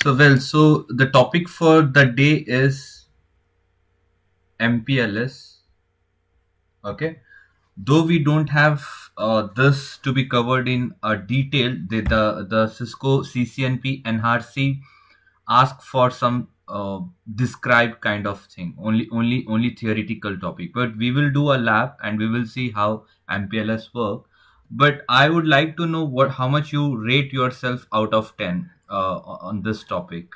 So the topic for the day is MPLS. Okay. Though we don't have this to be covered in detail, the Cisco CCNP NRC ask for some described kind of thing, only theoretical topic. But we will do a lab and we will see how MPLS work. But I would like to know how much you rate yourself out of 10 on this topic.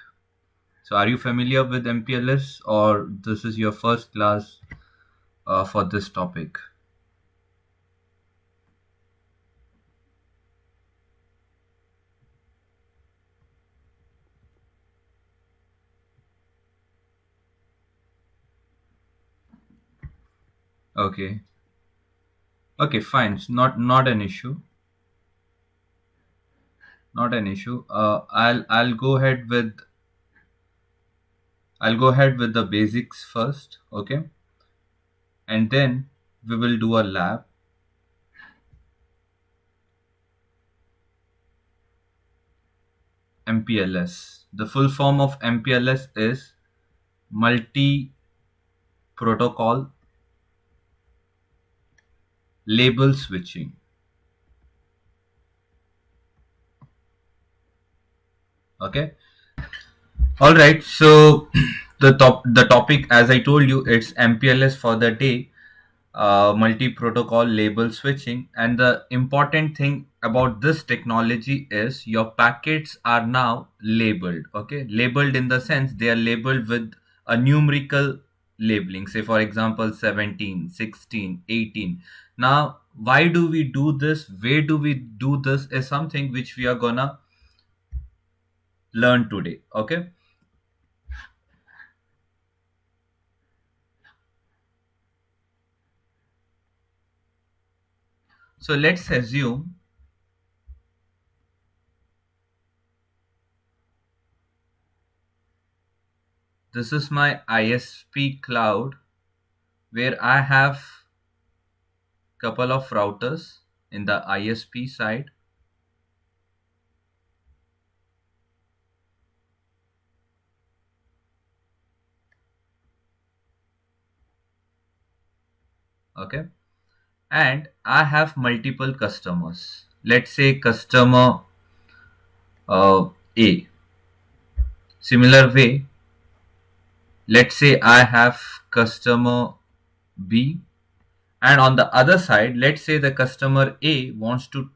So are you familiar with MPLS, or this is your first class for this topic? Okay. Okay, fine. It's not an issue. Not an issue. I'll go ahead with the basics first, okay? And then we will do a lab. MPLS. The full form of MPLS is multi protocol label switching. Okay. All right. So the topic, as I told you, it's MPLS for the day. Multi-protocol label switching, and the important thing about this technology is your packets are now labeled. Okay, labeled in the sense they are labeled with a numerical labeling, say for example 17, 16, 18. Now why do we do this, where do we do this, is something which we are gonna learn today. Okay, so let's assume this is my ISP cloud where I have couple of routers in the ISP side. Okay, and I have multiple customers. Let's say customer A. Similar way, let's say I have customer B, and on the other side, let's say the customer A wants to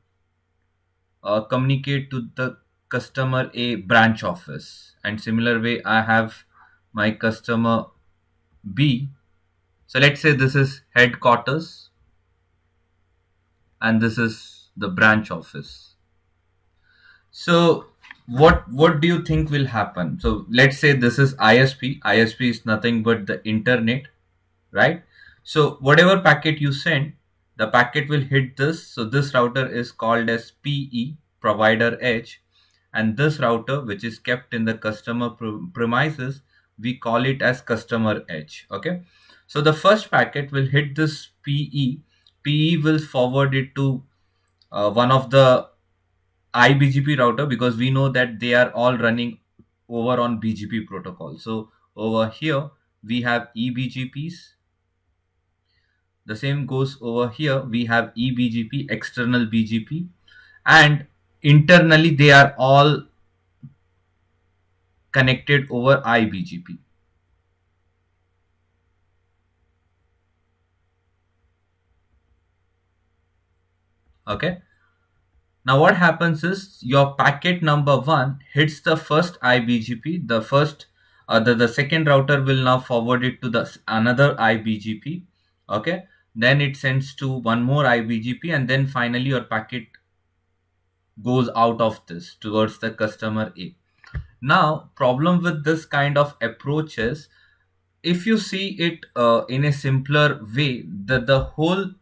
communicate to the customer A branch office, and similar way I have my customer B. So let's say this is headquarters and this is the branch office. So what do you think will happen? So let's say this is ISP. ISP is nothing but the internet, right? So whatever packet you send, the packet will hit this. So this router is called as PE, provider edge, and this router, which is kept in the customer premises, we call it as customer edge. Okay, so the first packet will hit this PE. PE will forward it to one of the IBGP router, because we know that they are all running over on BGP protocol. So over here we have eBGPs. The same goes over here. We have eBGP, external BGP, and internally they are all connected over IBGP. Okay. Now what happens is your packet number 1 hits the first IBGP. The second router will now forward it to the another IBGP. Okay. Then it sends to one more IBGP, and then finally your packet goes out of this towards the customer A. Now problem with this kind of approach is, if you see it in a simpler way, that the whole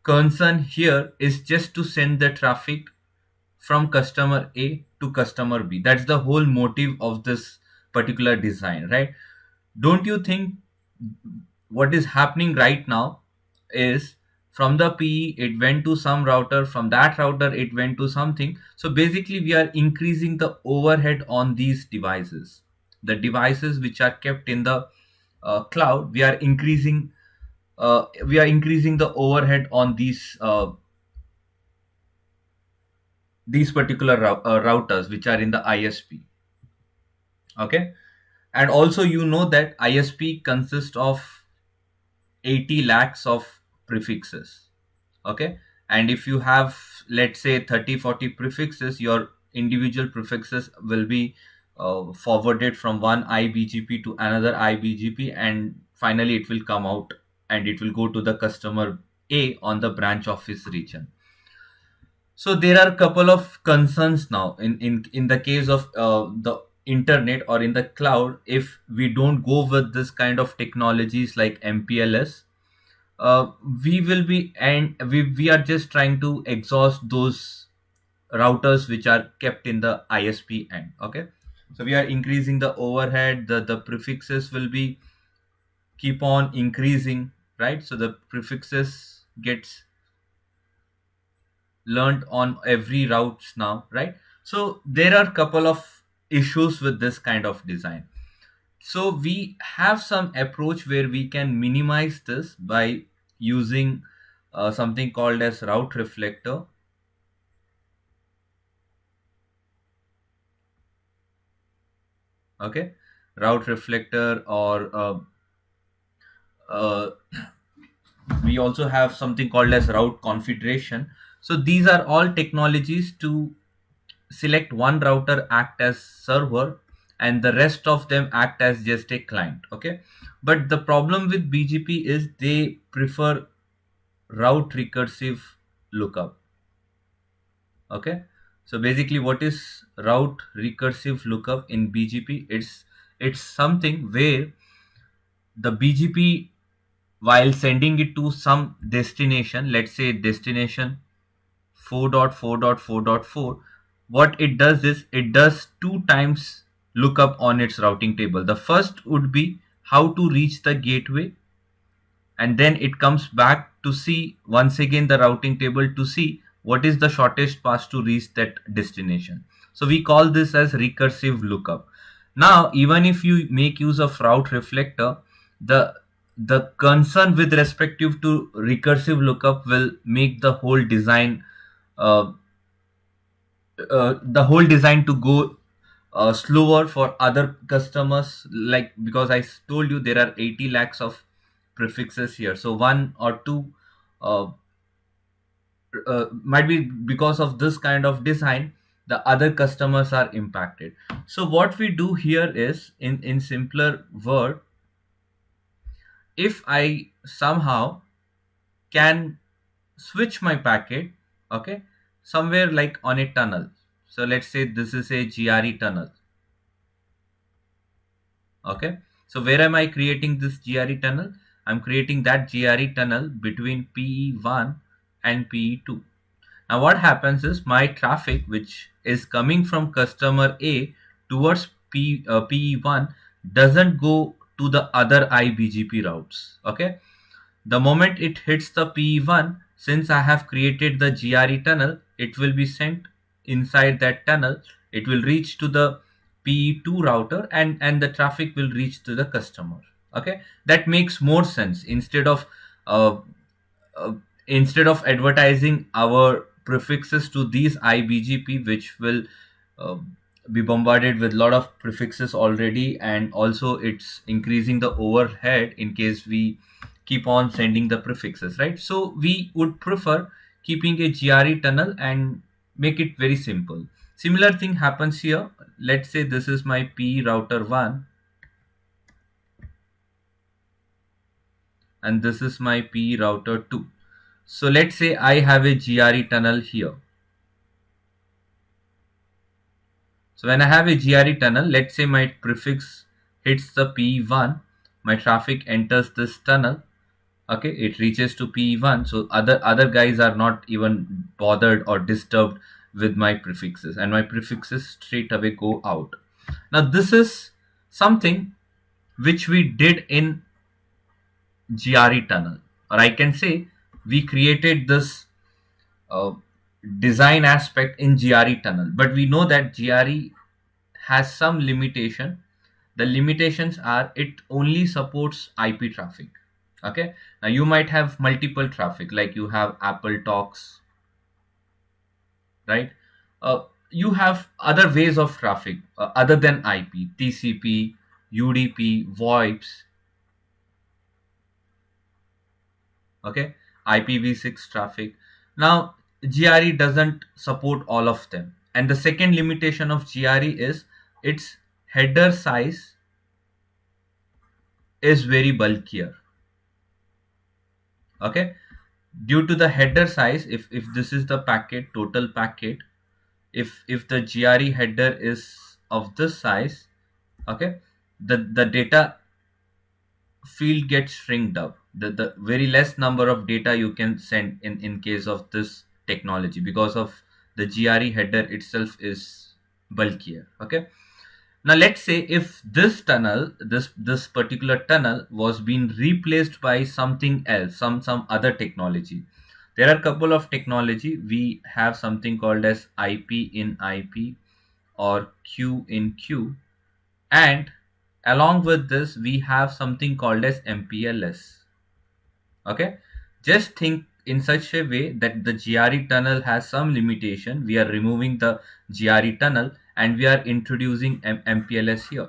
concern here is just to send the traffic from customer A to customer B. That's the whole motive of this particular design, right? Don't you think what is happening right now is, from the PE it went to some router, from that router it went to something. So basically we are increasing the overhead on these devices, the devices which are kept in the cloud. We are increasing the overhead on these particular routers which are in the ISP. Okay, and also you know that ISP consists of 80 lakhs of prefixes. Okay, and if you have, let's say, 30-40 prefixes, your individual prefixes will be forwarded from one IBGP to another IBGP, and finally it will come out and it will go to the customer A on the branch office region. So there are a couple of concerns now in the case of the internet or in the cloud. If we don't go with this kind of technologies like MPLS, uh, we will be, and we are just trying to exhaust those routers which are kept in the ISP end. Okay, so we are increasing the overhead. The prefixes will be keep on increasing, right? So the prefixes gets learned on every routes now, right? So there are couple of issues with this kind of design. So we have some approach where we can minimize this by using something called as route reflector. Okay, route reflector, or uh, we also have something called as route configuration. So these are all technologies to select one router act as server and the rest of them act as just a client. Okay, but the problem with BGP is they prefer route recursive lookup. Okay, so basically what is route recursive lookup in BGP? It's something where the BGP, while sending it to some destination, let's say destination 4.4.4.4, what it does is it does two times lookup on its routing table. The first would be how to reach the gateway, and then it comes back to see once again the routing table to see what is the shortest path to reach that destination. So we call this as recursive lookup. Now even if you make use of route reflector, the the concern with respective to recursive lookup will make uh, the whole design to go slower for other customers, like because told you there are 80 lakhs of prefixes here, so one or two uh, might be because of this kind of design the other customers are impacted. So what we do here is, in simpler word, if I somehow can switch my packet, okay, somewhere like on a tunnel. So let's say this is a GRE tunnel. Okay, so where am I creating this GRE tunnel? I'm creating that GRE tunnel between PE1 and PE2. Now what happens is my traffic which is coming from customer A towards PE1 doesn't go to the other IBGP routes. Okay, the moment it hits the PE1, since I have created the GRE tunnel, it will be sent inside that tunnel. It will reach to the PE2 router, and the traffic will reach to the customer. Okay, that makes more sense uh, uh, instead of advertising our prefixes to these IBGP, which will uh, be bombarded with a lot of prefixes already, and also it's increasing the overhead in case we keep on sending the prefixes, right? So we would prefer keeping a GRE tunnel and make it very simple. Similar thing happens here. Let's say this is my P router 1 and this is my P router 2. So let's say I have a GRE tunnel here. So when I have a GRE tunnel, let's say my prefix hits the P1, my traffic enters this tunnel. Okay, it reaches to P1, so other guys are not even bothered or disturbed with my prefixes, and my prefixes straight away go out. Now this is something which we did in GRE tunnel, or I can say we created this uh, design aspect in GRE tunnel, but we know that GRE has some limitation. The limitations are it only supports IP traffic. Okay, now you might have multiple traffic, like you have Apple Talks, right? uh, you have other ways of traffic other than IP, TCP, UDP, VoIPs. Okay, IPv6 traffic. Now GRE doesn't support all of them, and the second limitation of GRE is its header size is very bulkier. Okay, due to the header size, if this is the packet, total packet, if the GRE header is of this size, okay, the data field gets shrinked up. The very less number of data you can send in case of this technology, because of the GRE header itself is bulkier. Okay, now let's say if this tunnel, this particular tunnel was being replaced by something else, some other technology. There are a couple of technology. We have something called as IP in IP or Q in Q, and along with this we have something called as MPLS. Okay, just think in such a way that the GRE tunnel has some limitation. We are removing the GRE tunnel and we are introducing MPLS here.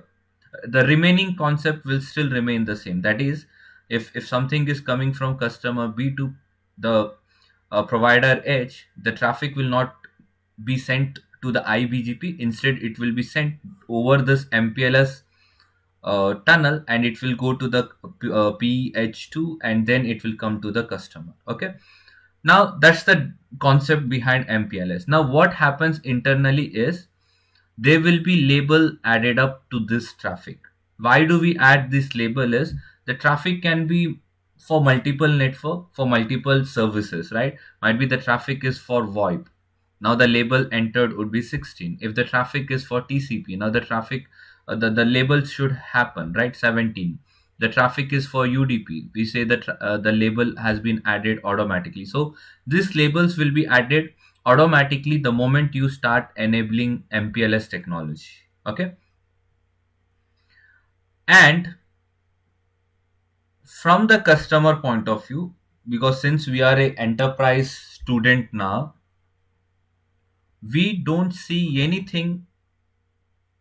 The remaining concept will still remain the same. That is, if something is coming from customer B to the provider H, the traffic will not be sent to the IBGP. Instead, it will be sent over this MPLS tunnel, and it will go to the PH2, and then it will come to the customer. Okay, now that's the concept behind MPLS. Now what happens internally is there will be label added up to this traffic. Why do we add this label? Is the traffic can be for multiple network, for multiple services, right? Might be the traffic is for VoIP. Now the label entered would be 16. If the traffic is for TCP, now the traffic, the label should happen, right? 17. The traffic is for UDP. We say that the label has been added automatically. So these labels will be added automatically the moment you start enabling MPLS technology. Okay, and from the customer point of view, because since we are a enterprise student now, we don't see anything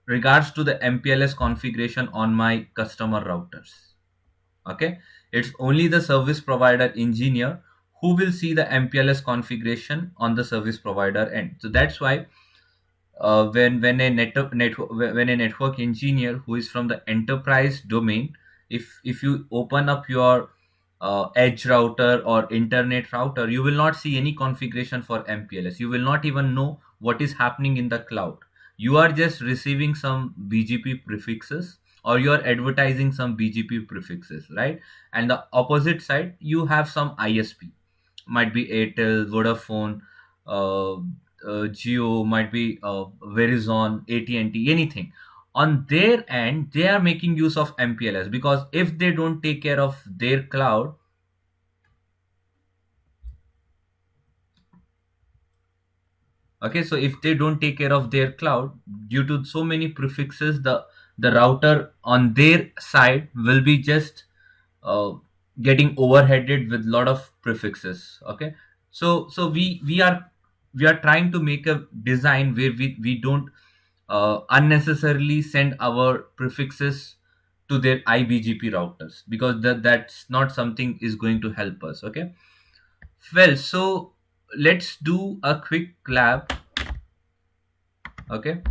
regards to the MPLS configuration on my customer routers. Okay, it's only the service provider engineer who will see the MPLS configuration on the service provider end. So that's why when a when a network engineer who is from the enterprise domain, if you open up your edge router or internet router, you will not see any configuration for MPLS. You will not even know what is happening in the cloud. You are just receiving some BGP prefixes, or you are advertising some BGP prefixes, right? And the opposite side, you have some ISP, might be Airtel, Vodafone, Geo, might be Verizon, AT&T, anything. On their end, they are making use of MPLS, because if they don't take care of their cloud, okay, so if they don't take care of their cloud, due to so many prefixes, the router on their side will be just uh, getting overheaded with lot of prefixes. Okay, so we are trying to make a design where we don't unnecessarily send our prefixes to their IBGP routers, because that's not something is going to help us. Okay, well, so let's do a quick lab. Okay,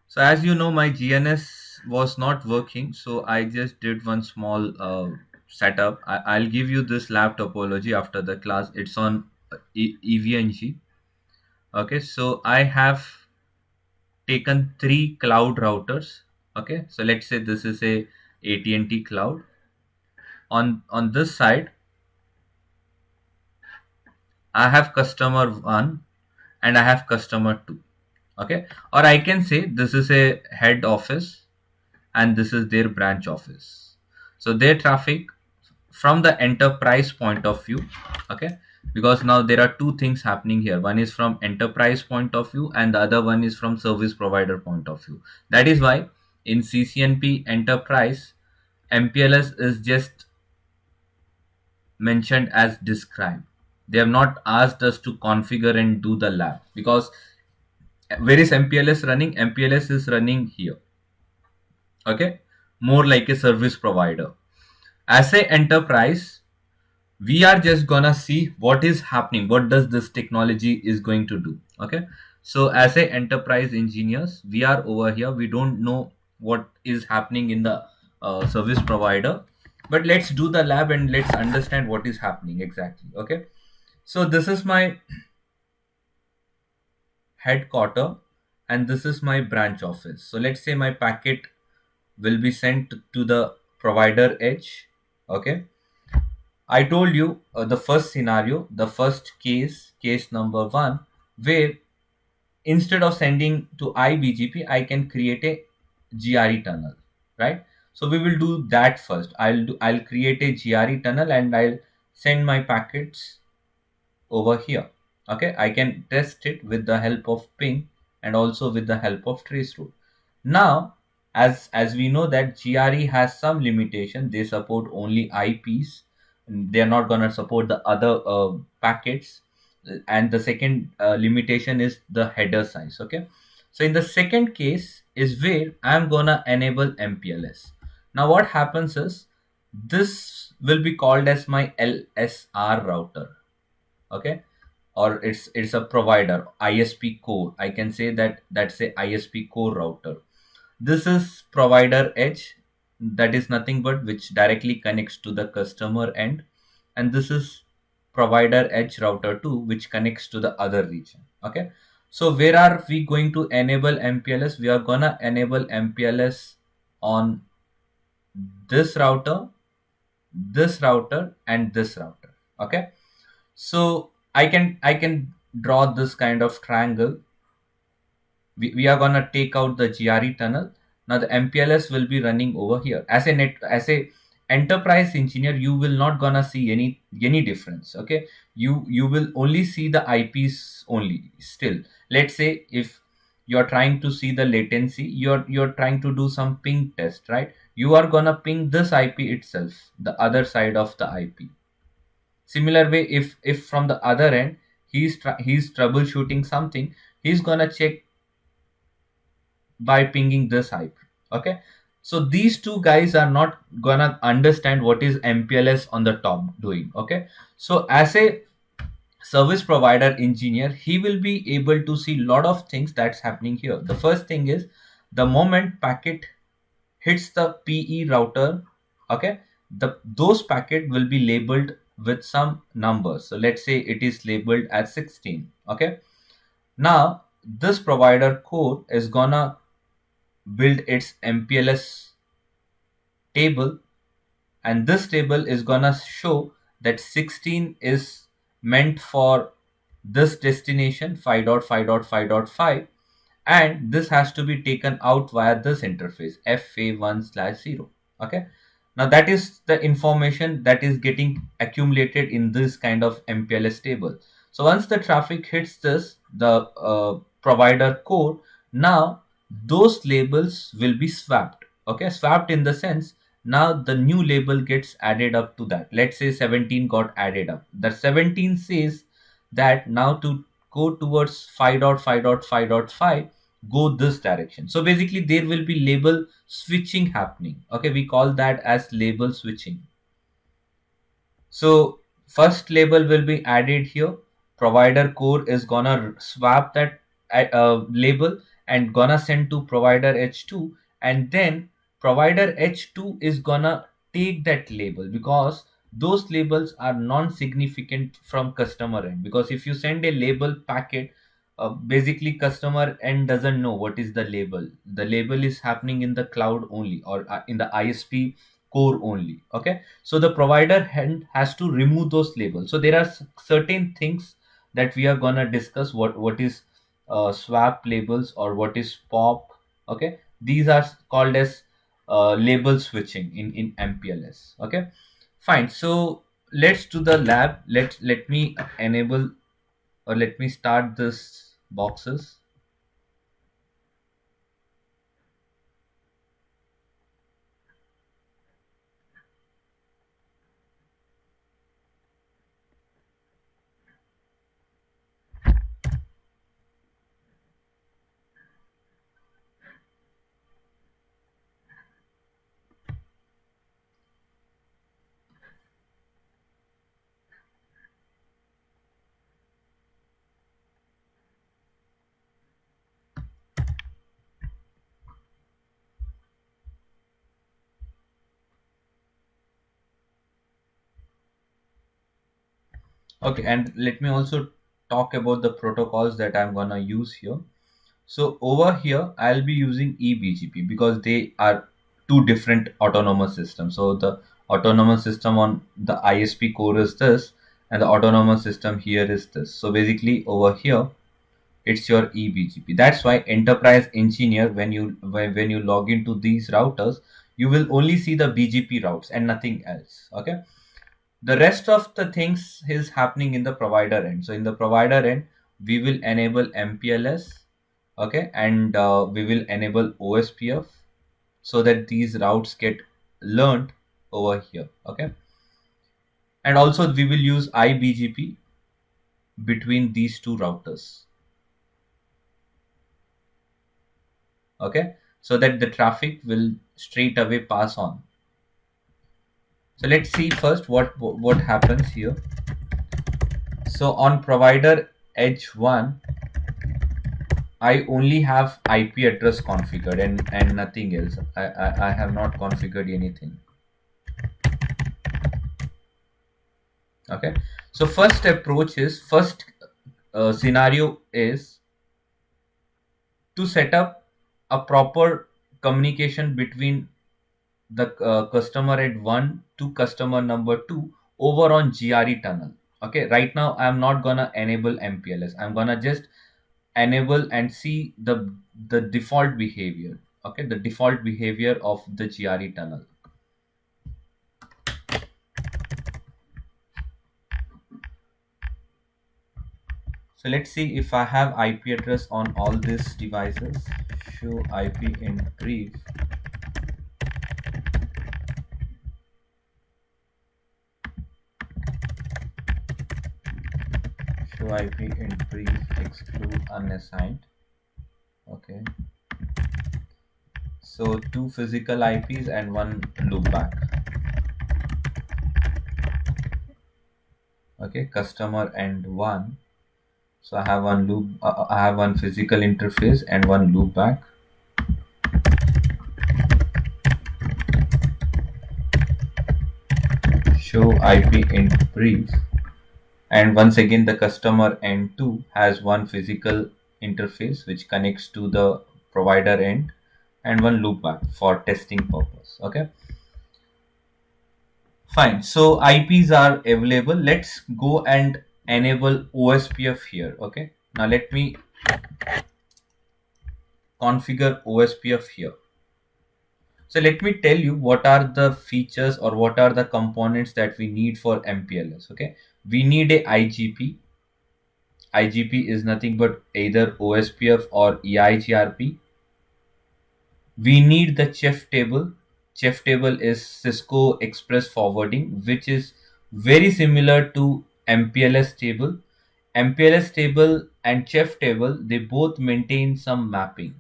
so as you know, my GNS was not working, so I just did one small setup. I'll give you this lab topology after the class. It's on EVNG. Okay, so I have taken 3 cloud routers. Okay, so let's say this is a AT&T cloud. On this side, I have customer 1 and I have customer 2. Okay, or I can say this is a head office and this is their branch office. So their traffic from the enterprise point of view, okay, because now there are two things happening here. One is from enterprise point of view and the other one is from service provider point of view. That is why in CCNP Enterprise, MPLS is just mentioned as describe. They have not asked us to configure and do the lab, because where is MPLS running? MPLS is running here, okay, more like a service provider. As a enterprise, we are just gonna see what is happening, what does this technology is going to do, okay. So as a enterprise engineers, we are over here, we don't know what is happening in the service provider, but let's do the lab and let's understand what is happening exactly, okay. So this is my headquarter and this is my branch office. So let's say my packet will be sent to the provider edge, okay. I told you the first scenario, the first case number one, where instead of sending to IBGP, I can create a GRE tunnel, right? So we will do that first. I'll create a GRE tunnel and I'll send my packets over here. Okay, I can test it with the help of ping and also with the help of traceroute. Now, as we know that GRE has some limitation, they support only IPs. They are not going to support the other packets. And the second limitation is the header size. Okay, so in the second case is where I'm gonna enable MPLS. Now, what happens is this will be called as my LSR router, okay, or it's a provider ISP core. I can say that that's a ISP core router. This is provider edge, that is nothing but which directly connects to the customer end, and this is provider edge router 2 which connects to the other region, okay. So where are we going to enable MPLS? We are gonna enable MPLS on this router and this router, okay. So I can draw this kind of triangle. We are gonna take out the GRE tunnel. Now the MPLS will be running over here. As a enterprise engineer, you will not gonna see any difference. Okay, you will only see the IPs only. Still, let's say if you're trying to see the latency, you're trying to do some ping test, right? You are gonna ping this IP itself, the other side of the IP. Similar way, if from the other end he's troubleshooting something, he's gonna check by pinging this IP. Okay, so these two guys are not gonna understand what is MPLS on the top doing. Okay, so as a service provider engineer, he will be able to see lot of things that's happening here. The first thing is the moment packet hits the PE router, okay, those packet will be labeled with some numbers. So let's say it is labeled as 16. Okay, now this provider core is gonna build its MPLS table, and this table is gonna show that 16 is meant for this destination 5.5.5.5, and this has to be taken out via this interface FA1/0. Okay, now that is the information that is getting accumulated in this kind of MPLS table. So once the traffic hits this the provider core, now those labels will be swapped. Okay, swapped in the sense now the new label gets added up to that. Let's say 17 got added up. The 17 says that now to go towards 5.5.5.5, go this direction. So basically there will be label switching happening. Okay, we call that as label switching. So first label will be added here. Provider core is gonna swap that label and gonna send to provider H2, and then provider H2 is gonna take that label, because those labels are non-significant from customer end. Because if you send a label packet, basically customer end doesn't know what is the label. The label is happening in the cloud only, or in the ISP core only. Okay, so the provider hand has to remove those labels. So there are certain things that we are gonna discuss. What is swap labels or what is pop. Okay, these are called as label switching in MPLS. Okay, fine. So let's do the lab. Let me enable, or let me start this boxes. Okay, and let me also talk about the protocols that I'm gonna use here. So over here, I'll be using eBGP because they are two different autonomous systems. So the autonomous system on the ISP core is this, and the autonomous system here is this. So basically over here, it's your eBGP. That's why enterprise engineer, when you log into these routers, you will only see the BGP routes and nothing else. Okay, the rest of the things is happening in the provider end. So in the provider end, we will enable MPLS, okay, and we will enable OSPF so that these routes get learned over here. Okay, and also we will use IBGP between these two routers. Okay, so that the traffic will straight away pass on. So let's see first what happens here. So on provider edge 1, I only have IP address configured and nothing else. I have not configured anything. Okay, so first approach is, first scenario is to set up a proper communication between the customer at 1 to customer number 2 over on GRE tunnel. Okay, right now I'm not gonna enable MPLS. I'm gonna just enable and see the default behavior. Okay, the default behavior of the GRE tunnel. So let's see if I have IP address on all these devices. Show IP in brief. Show IP in brief, exclude unassigned. Okay, so 2 physical IPs and 1 loopback. Okay, customer and 1. So I have one loop. I have one physical interface and 1 loopback. Show IP in brief. And once again, the customer end 2 has 1 physical interface which connects to the provider end and 1 loopback for testing purpose. Okay, fine. So IPs are available. Let's go and enable OSPF here. Okay, now let me configure OSPF here. So let me tell you what are the features or what are the components that we need for MPLS. Okay, we need a IGP. IGP is nothing but either OSPF or EIGRP. We need the chef table. Chef table is Cisco Express Forwarding, which is very similar to MPLS table. MPLS table and chef table, they both maintain some mapping.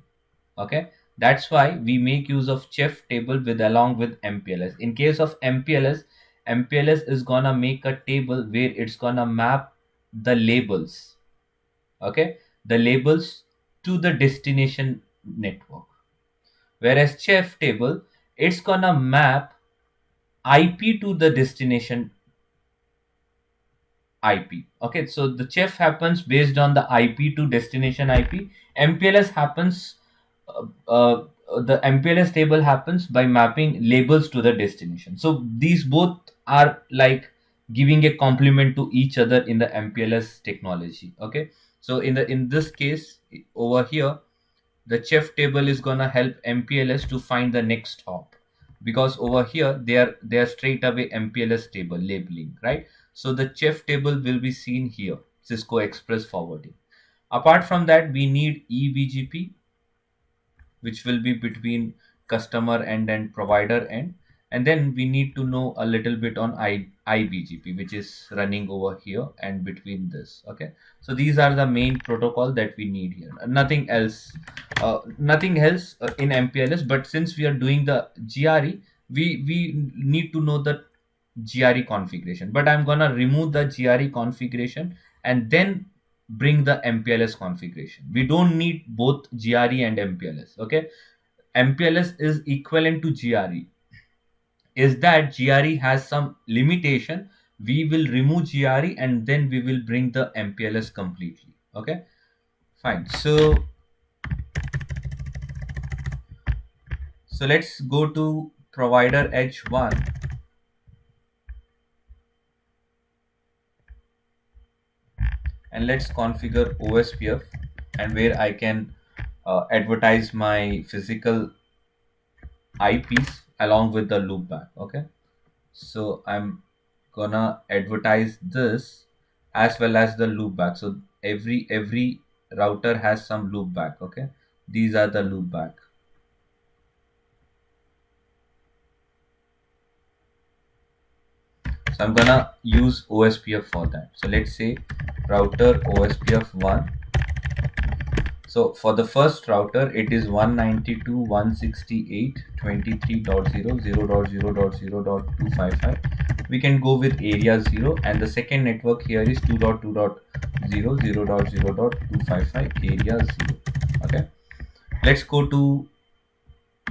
Okay, that's why we make use of chef table with along with MPLS. In case of MPLS is gonna make a table where it's gonna map the labels. Okay, the labels to the destination network, whereas chef table, it's gonna map IP to the destination IP. Okay, so the chef happens based on the IP to destination IP. MPLS happens, the MPLS table happens by mapping labels to the destination. So these both are like giving a complement to each other in the MPLS technology. Okay, so in this case over here, the chef table is gonna help MPLS to find the next hop. because over here they are straight away MPLS table labeling, right? So the chef table will be seen here, Cisco Express Forwarding. Apart from that, we need eBGP, which will be between customer end and provider end. And then we need to know a little bit on IBGP, which is running over here and between this. Okay, so these are the main protocol that we need here. Nothing else, in MPLS. But since we are doing the GRE, we need to know the GRE configuration. But I'm gonna remove the GRE configuration and then bring the MPLS configuration. We don't need both GRE and MPLS. Okay, MPLS is equivalent to GRE. Is that GRE has some limitation? We will remove GRE and then we will bring the MPLS completely. Okay, fine. So let's go to provider edge 1. And let's configure OSPF, and where I can advertise my physical IPs along with the loopback. Okay, so I'm gonna advertise this as well as the loopback. So every router has some loopback. Okay, these are the loopback. So I'm gonna use OSPF for that. So let's say router OSPF 1. So for the first router, it is 192.168.23.0.0.0.255. We can go with area 0, and the second network here is 2.2.0.0.0.255 area 0. Okay, let's go to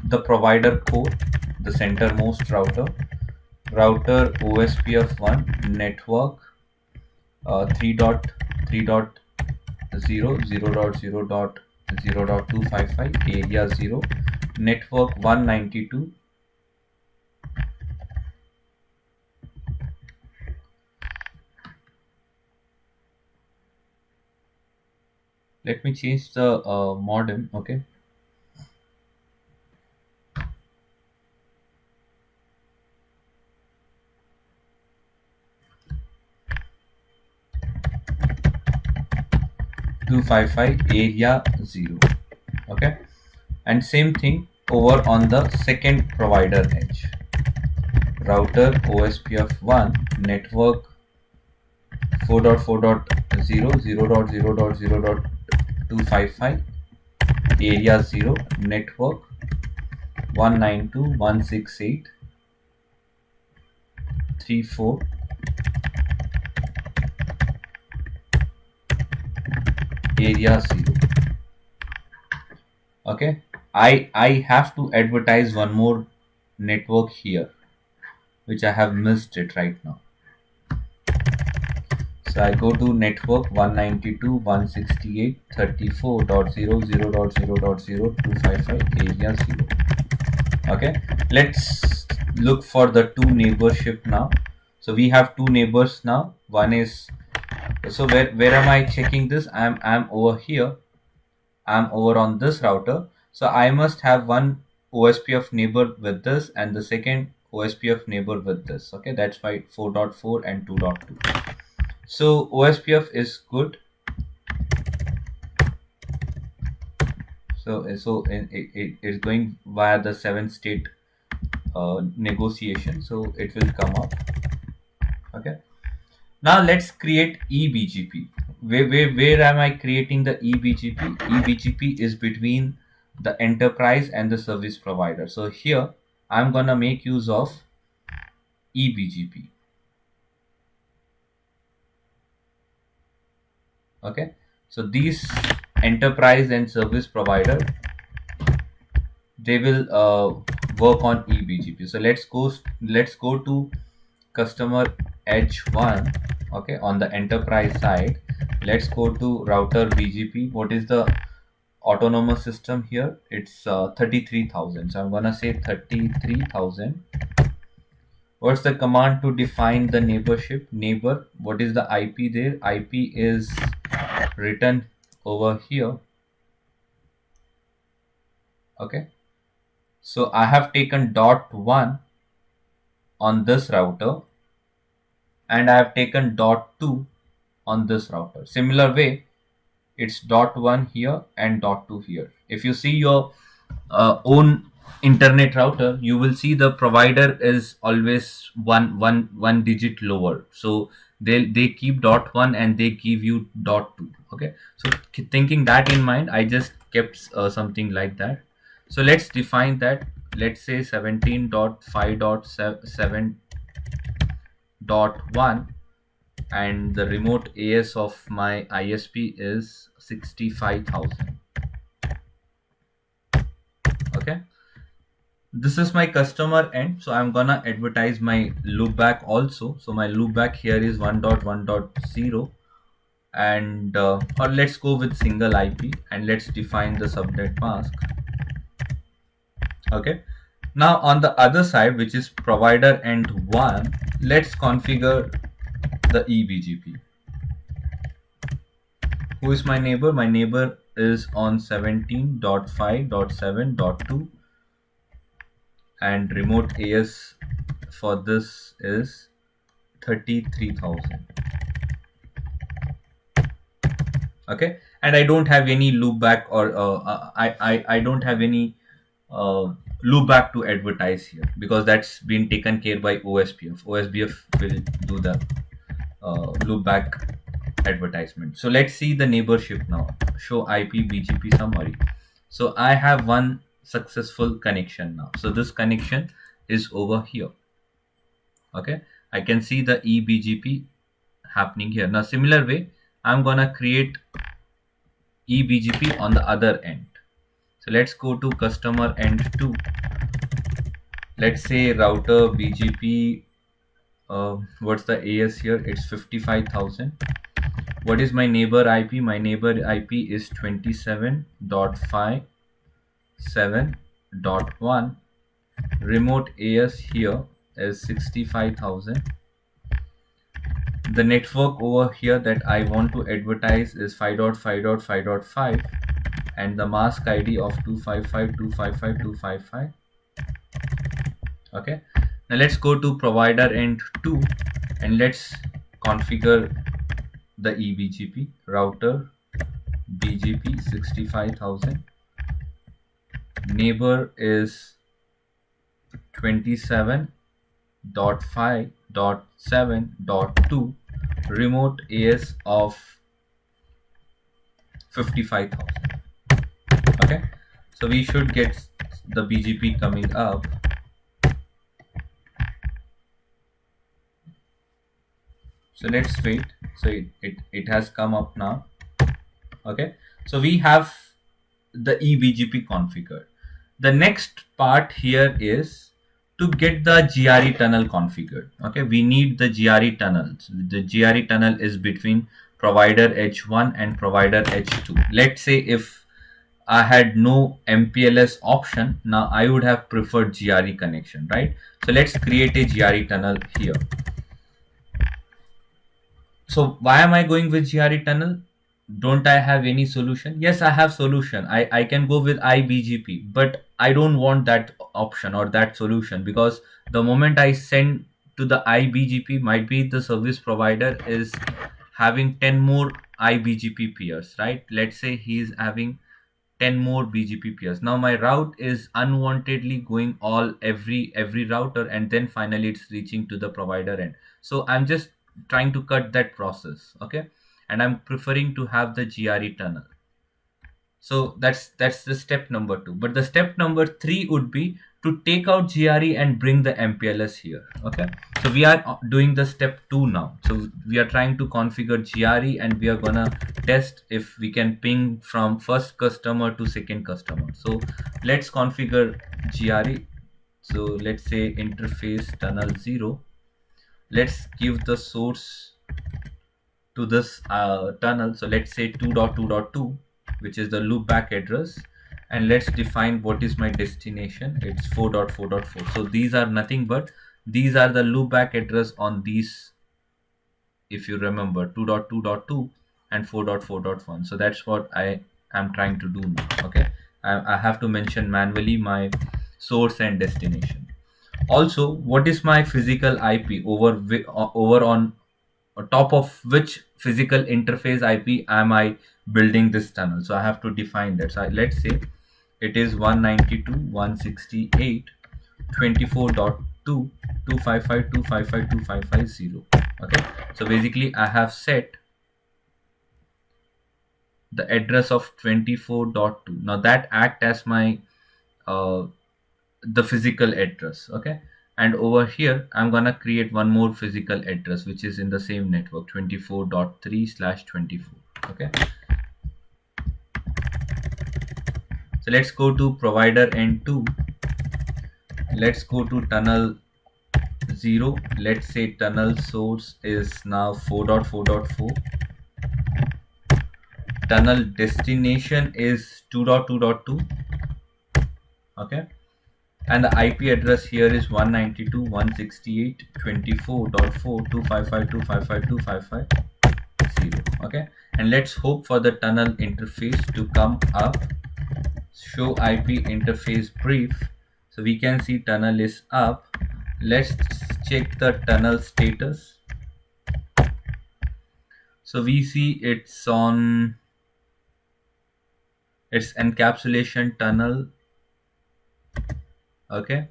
the provider core, the centermost router. Router OSPF 1 network 3.3.0.0.0.0.255 area 0 network 192. Let me change the modem. Okay, .255 area 0. Okay, and same thing over on the second provider edge. Router OSPF 1 network 4.4.0.0.0.0.255 area 0 network 192.168.34 area 0. Okay, I have to advertise one more network here, which I have missed it right now. So I go to network 192.168.34.0.0.0.0.255 area 0. Okay, let's look for the two neighborship now. So we have two neighbors now. One is, so where am I checking this? I'm over here. I'm over on this router. So I must have one OSPF neighbor with this and the second OSPF neighbor with this. Okay, that's why 4.4 and 2.2. So OSPF is good. So it is going via the 7-state negotiation. So it will come up. Okay. Now let's create eBGP. Where am I creating the eBGP? eBGP is between the enterprise and the service provider. So here I'm gonna make use of eBGP. Okay, so these enterprise and service provider, they will work on eBGP. So let's go to customer edge 1. Okay, on the enterprise side, let's go to router BGP. What is the autonomous system here? It's 33,000. So I'm gonna say 33,000. What's the command to define the neighbor? What is the IP there? IP is written over here. Okay, So I have taken dot 1 on this router and I have taken dot 2 on this router. Similar way, it's dot 1 here and dot 2 here. If you see your own internet router, you will see the provider is always one digit lower. So they keep dot 1 and they give you dot 2. Okay, so thinking that in mind, I just kept something like that. So let's define that. Let's say 17.5.7.1 and the remote AS of my ISP is 65,000. Okay, this is my customer end, so I'm gonna advertise my loopback also. So my loopback here is 1.1.0 and or let's go with single IP and let's define the subnet mask. Okay, now on the other side, which is provider end 1, let's configure the eBGP. Who is my neighbor? My neighbor is on 17.5.7.2 and remote AS for this is 33,000. Okay, and I don't have any loopback or I don't have any loopback to advertise here because that's been taken care by OSPF. OSPF will do the loopback advertisement. So let's see the neighborship now. Show IP BGP summary. So I have one successful connection now. So this connection is over here. Okay, I can see the eBGP happening here. Now similar way, I'm gonna create eBGP on the other end. So let's go to customer end 2. Let's say router BGP. What's the AS here? It's 55,000. What is my neighbor IP? My neighbor IP is 27.5.7.1. Remote AS here is 65,000. The network over here that I want to advertise is 5.5.5.5 and the mask ID of 255.255.255. Okay, now let's go to provider end 2 and let's configure the eBGP router BGP 65,000. Neighbor is 27.5.7.2. Remote AS of 55,000. Okay, so we should get the BGP coming up. So let's wait. So it has come up now. Okay, so we have the eBGP configured. The next part here is to get the GRE tunnel configured. Okay, we need the GRE tunnels. The GRE tunnel is between provider H1 and provider H2. Let's say if I had no MPLS option, now I would have preferred GRE connection, right? So let's create a GRE tunnel here. So why am I going with GRE tunnel? Don't I have any solution? Yes, I have solution. I can go with iBGP, but I don't want that option or that solution because the moment I send to the iBGP, might be the service provider is having 10 more iBGP peers, right? Let's say he is having 10 more BGP peers. Now my route is unwantedly going every router and then finally it's reaching to the provider end. So I'm just trying to cut that process. Okay, and I'm preferring to have the GRE tunnel. So that's the step number 2. But the step number 3 would be to take out GRE and bring the MPLS here. Okay, so we are doing the step 2 now. So we are trying to configure GRE and we are gonna test if we can ping from first customer to second customer. So let's configure GRE. So let's say interface tunnel 0. Let's give the source to this tunnel. So let's say 2.2.2, which is the loopback address, and let's define what is my destination. It's 4.4.4. So these are nothing but these are the loopback address on these, if you remember, 2.2.2 and 4.4.1. So that's what I am trying to do now. Okay, I have to mention manually my source and destination. Also, what is my physical IP over on top of which physical interface IP am I building this tunnel? So I have to define that. So let's say it is 192.168.24.2.255.255.255.250. Okay, so basically I have set the address of 24.2. Now that act as my the physical address. Okay, and over here I'm gonna create one more physical address which is in the same network, 24.3/24. Okay, so let's go to provider N2. Let's go to tunnel 0. Let's say tunnel source is now 4.4.4. Tunnel destination is 2.2.2. Okay, and the IP address here is 192.168.24.255.255.255.0. Okay, and let's hope for the tunnel interface to come up. Show IP interface brief. So we can see tunnel is up. Let's check the tunnel status. So we see it's on its encapsulation tunnel. Okay,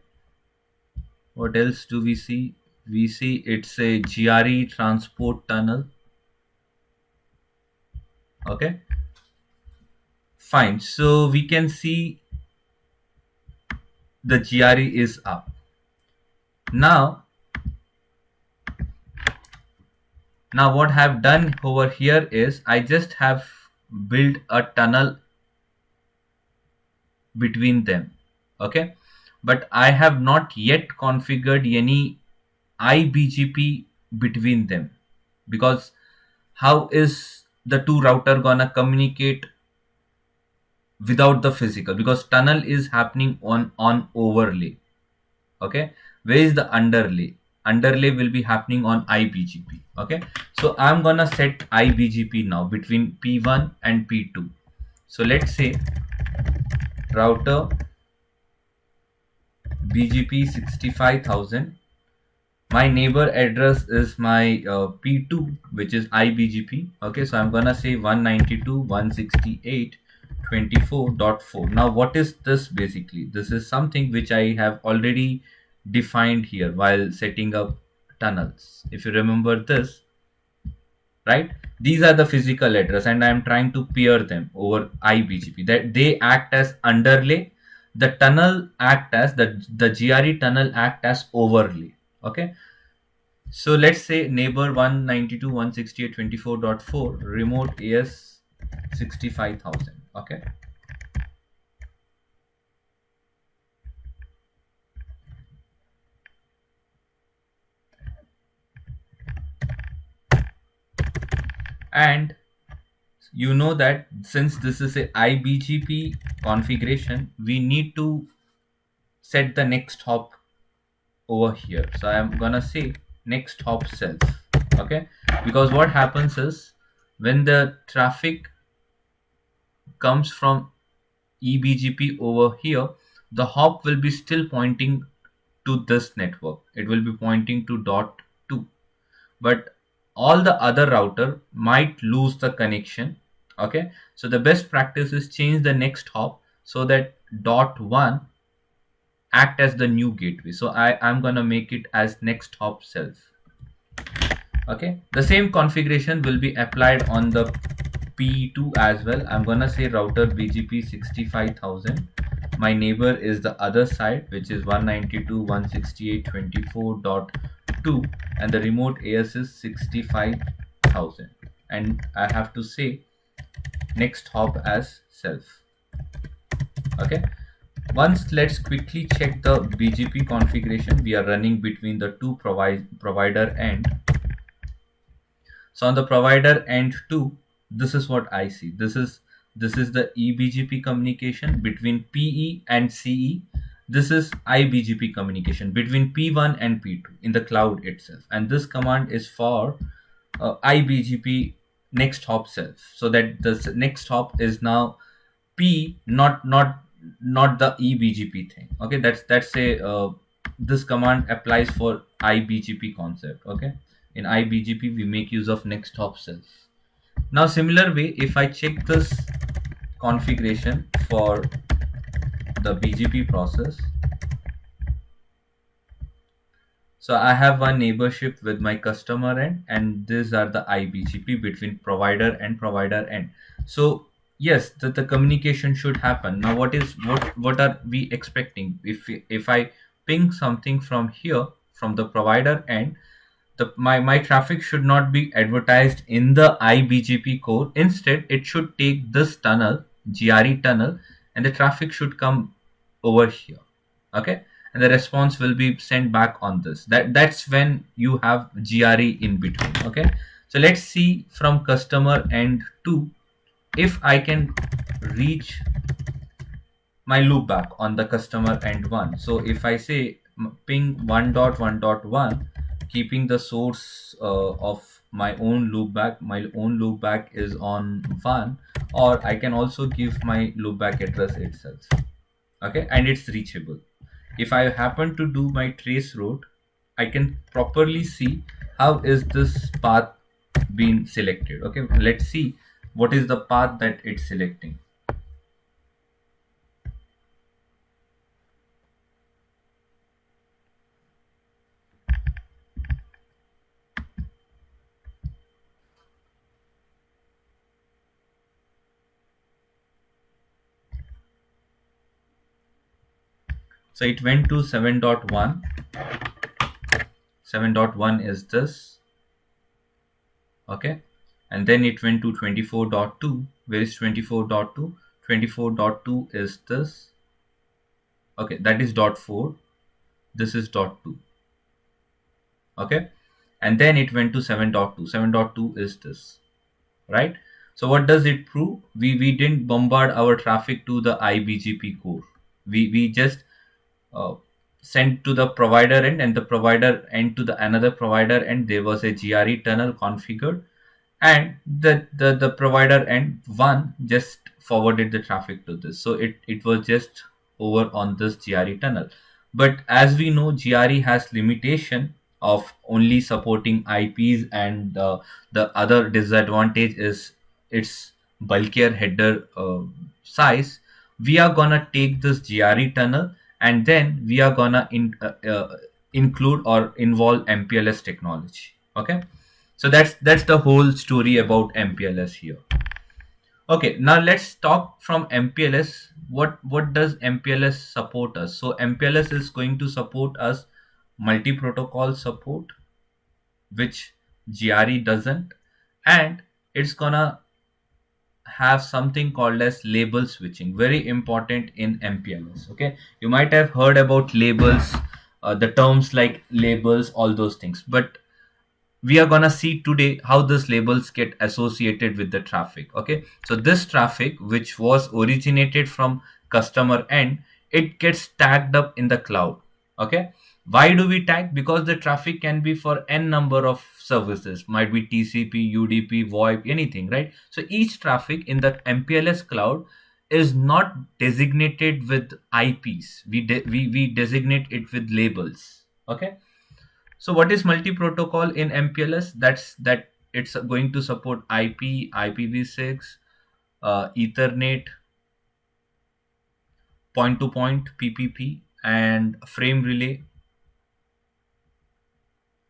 what else do we see? We see it's a GRE transport tunnel. Okay, fine. So we can see the GRE is up. Now what I've done over here is I just have built a tunnel between them. Okay, but I have not yet configured any IBGP between them, because how is the two router gonna communicate without the physical? Because tunnel is happening on overlay. Okay, where is the underlay? Underlay will be happening on IBGP. Okay, so I'm gonna set IBGP now between P1 and P2. So let's say router BGP 65,000. My neighbor address is my P2, which is IBGP. Okay, so I'm gonna say 192.168.24.4. Now what is this basically? This is something which I have already defined here while setting up tunnels. If you remember this, right? These are the physical address and I am trying to pair them over IBGP, that they act as underlay. The tunnel act as the GRE tunnel act as overlay. Okay, so let's say neighbor 192.168.24.4 remote AS 65,000. Okay, and you know that since this is a IBGP configuration, we need to set the next hop over here. So I'm gonna say next hop self. Okay, because what happens is when the traffic comes from EBGP over here, the hop will be still pointing to this network. It will be pointing to dot 2, but all the other router might lose the connection. Okay, so the best practice is change the next hop so that dot 1 act as the new gateway. So I'm gonna make it as next hop self. Okay, the same configuration will be applied on the P2 as well. I'm gonna say router BGP 65,000. My neighbor is the other side, which is 192.168.24.2, and the remote AS is 65,000, and I have to say next hop as self. Okay, once let's quickly check the BGP configuration we are running between the two provider end. So on the provider end 2, this is what I see. This is the eBGP communication between PE and CE. This is IBGP communication between P1 and P2 in the cloud itself. And this command is for IBGP next hop self. So that the next hop is now P, not not the eBGP thing. Okay, that's a this command applies for iBGP concept. Okay, in iBGP we make use of next hop cells. Now similar way, if I check this configuration for the BGP process, so I have one neighborship with my customer end, and these are the iBGP between provider and provider end. So yes, the communication should happen. Now what are we expecting? If I ping something from here from the provider end, my traffic should not be advertised in the iBGP core. Instead, it should take this tunnel, GRE tunnel, and the traffic should come over here. Okay, and the response will be sent back on this. That's when you have GRE in between. Okay, so let's see from customer end 2 if I can reach my loopback on the customer end 1. So if I say ping 1.1.1, keeping the source of my own loopback is on 1, or I can also give my loopback address itself. Okay, and it's reachable. If I happen to do my trace route, I can properly see how is this path being selected. Okay, let's see what is the path that it's selecting. So it went to 7.1. 7.1 is this. Okay, and then it went to 24.2. Where is 24.2? 24.2 is this. Okay, that is dot 4. This is dot 2. Okay, and then it went to 7.2. 7.2 is this, right? So what does it prove? We didn't bombard our traffic to the iBGP core. We just uh, sent to the provider end, and the provider end to the another provider end. There was a GRE tunnel configured, and the provider end 1 just forwarded the traffic to this. So it was just over on this GRE tunnel. But as we know, GRE has limitation of only supporting IPs, and the other disadvantage is its bulkier header size. We are gonna take this GRE tunnel, and then we are gonna include or involve MPLS technology. Okay, so that's the whole story about MPLS here. Okay, now let's talk from MPLS. What does MPLS support us? So MPLS is going to support us multi-protocol support, which GRE doesn't, and it's gonna have something called as label switching, very important in MPLS. Okay, you might have heard about labels, the terms like labels, all those things, but we are gonna see today how these labels get associated with the traffic. Okay, so this traffic which was originated from customer end, it gets tagged up in the cloud. Okay, why do we tag? Because the traffic can be for n number of services, might be TCP, UDP, VoIP, anything, right? So each traffic in the MPLS cloud is not designated with IPs. We designate it with labels. Okay, so what is multi-protocol in MPLS? That it's going to support IP, IPv6, Ethernet, point-to-point PPP, and frame relay.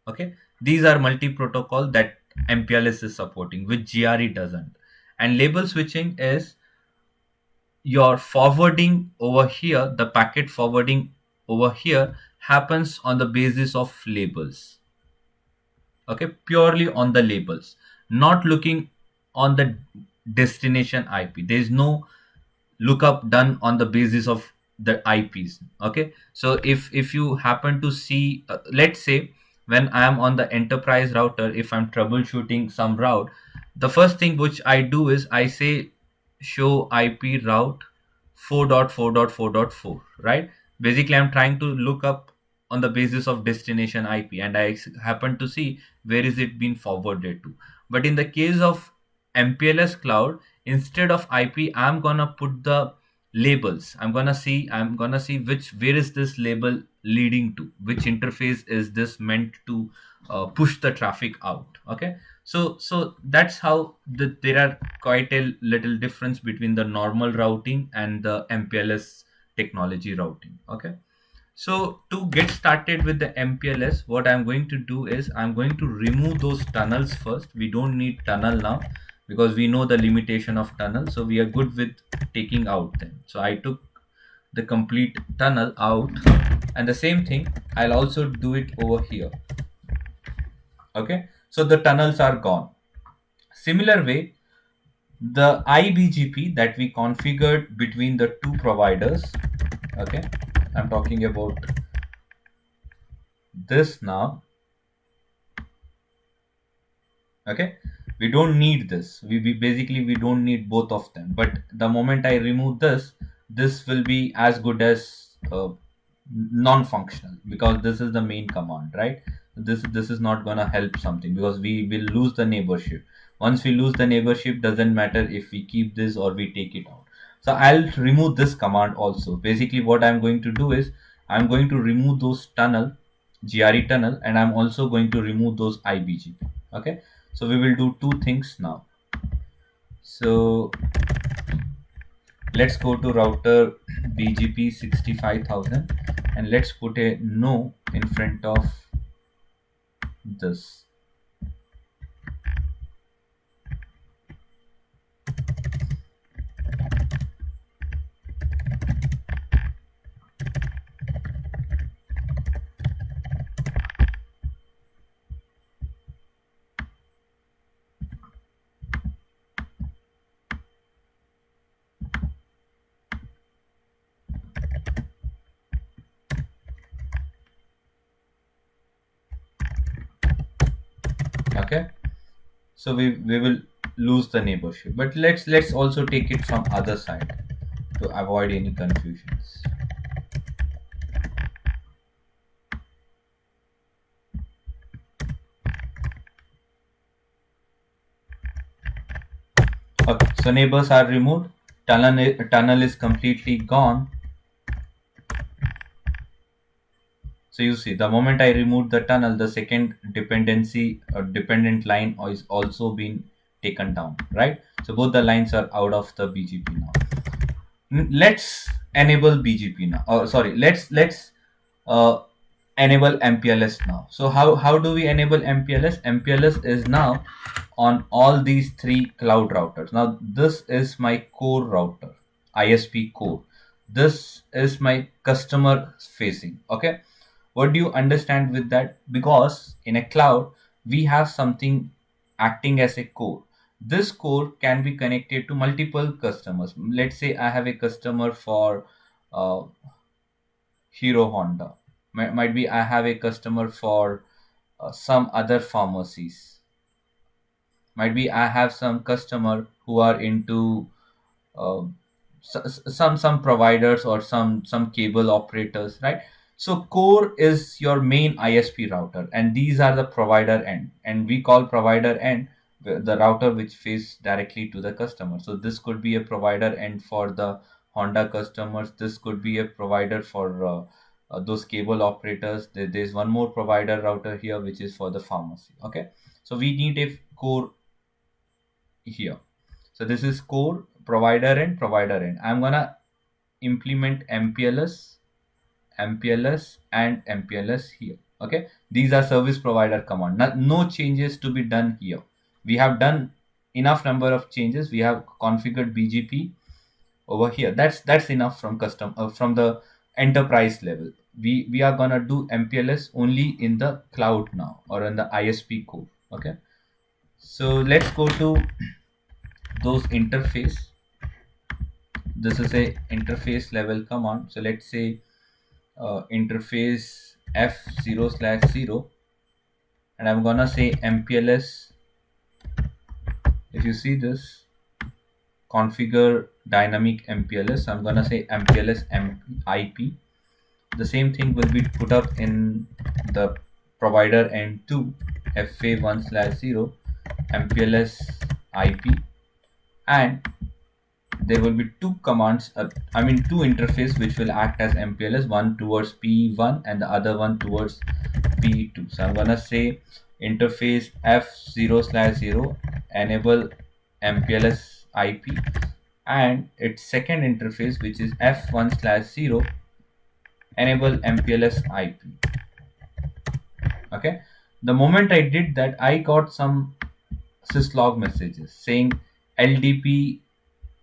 Okay, these are multi-protocol that MPLS is supporting, which GRE doesn't. And label switching is your forwarding over here, the packet forwarding over here happens on the basis of labels. Okay, purely on the labels, not looking on the destination IP. There is no lookup done on the basis of the IPs. Okay, so if you happen to see, let's say when I am on the enterprise router, if I'm troubleshooting some route, the first thing which I do is I say show IP route 4.4.4.4, right? Basically I'm trying to look up on the basis of destination IP, and I happen to see where is it being forwarded to. But in the case of MPLS cloud, instead of IP, I'm gonna put the labels. I'm gonna see where is this label leading to, which interface is this meant to push the traffic out. Okay, so that's how there are quite a little difference between the normal routing and the MPLS technology routing. Okay, so to get started with the MPLS, what I'm going to do is I'm going to remove those tunnels first. We don't need tunnel now because we know the limitation of tunnel. So we are good with taking out them. So I took the complete tunnel out, and the same thing I'll also do it over here. Okay, so the tunnels are gone. Similar way, the IBGP that we configured between the two providers. Okay, I'm talking about this now. Okay, we don't need this. We basically we don't need both of them, but the moment I remove this will be as good as non-functional, because this is the main command, right? This is not gonna help something because we will lose the neighborship. Once we lose the neighborship, doesn't matter if we keep this or we take it out. So I'll remove this command also. Basically what I'm going to do is I'm going to remove those GRE tunnel, and I'm also going to remove those IBGP. Okay, so we will do two things now. So let's go to router BGP 65000 and let's put a no in front of this. Okay, so we will lose the neighborship, but let's also take it from other side to avoid any confusions. Okay, so neighbors are removed, tunnel is completely gone. So you see, the moment I removed the tunnel, the second dependency or dependent line is also been taken down, right? So both the lines are out of the BGP now. Let's enable BGP now. Oh, sorry, let's uh, enable MPLS now. So how do we enable MPLS? MPLS is now on all these three cloud routers. Now this is my core router, ISP core. This is my customer facing. Okay, what do you understand with that? Because in a cloud we have something acting as a core. This core can be connected to multiple customers. Let's say I have a customer for uh, Hero Honda. Might be I have a customer for some other pharmacies. Might be I have some customer who are into uh, some providers or some cable operators, right? So core is your main ISP router, and these are the provider end, and we call provider end the router which face directly to the customer. So this could be a provider end for the Honda customers. This could be a provider for those cable operators. There's one more provider router here which is for the pharmacy. Okay, so we need a core here. So this is core, provider end, provider end. I'm gonna implement MPLS, MPLS, and MPLS here. Okay, these are service provider command. No changes to be done here. We have done enough number of changes. We have configured BGP over here. That's enough from from the enterprise level. We are gonna do MPLS only in the cloud now, or in the ISP core. Okay, so let's go to those interface. This is a interface level command. So let's say interface f0/0, and I'm gonna say MPLS. If you see this, configure dynamic MPLS, I'm gonna say MPLS IP. The same thing will be put up in the provider end 2, FA1/0 MPLS IP, and there will be two commands, two interface which will act as MPLS, one towards P1 and the other one towards P2. So I'm gonna say interface F0/0 enable MPLS IP, and its second interface, which is F1/0, enable MPLS IP. Okay, the moment I did that, I got some syslog messages saying LDP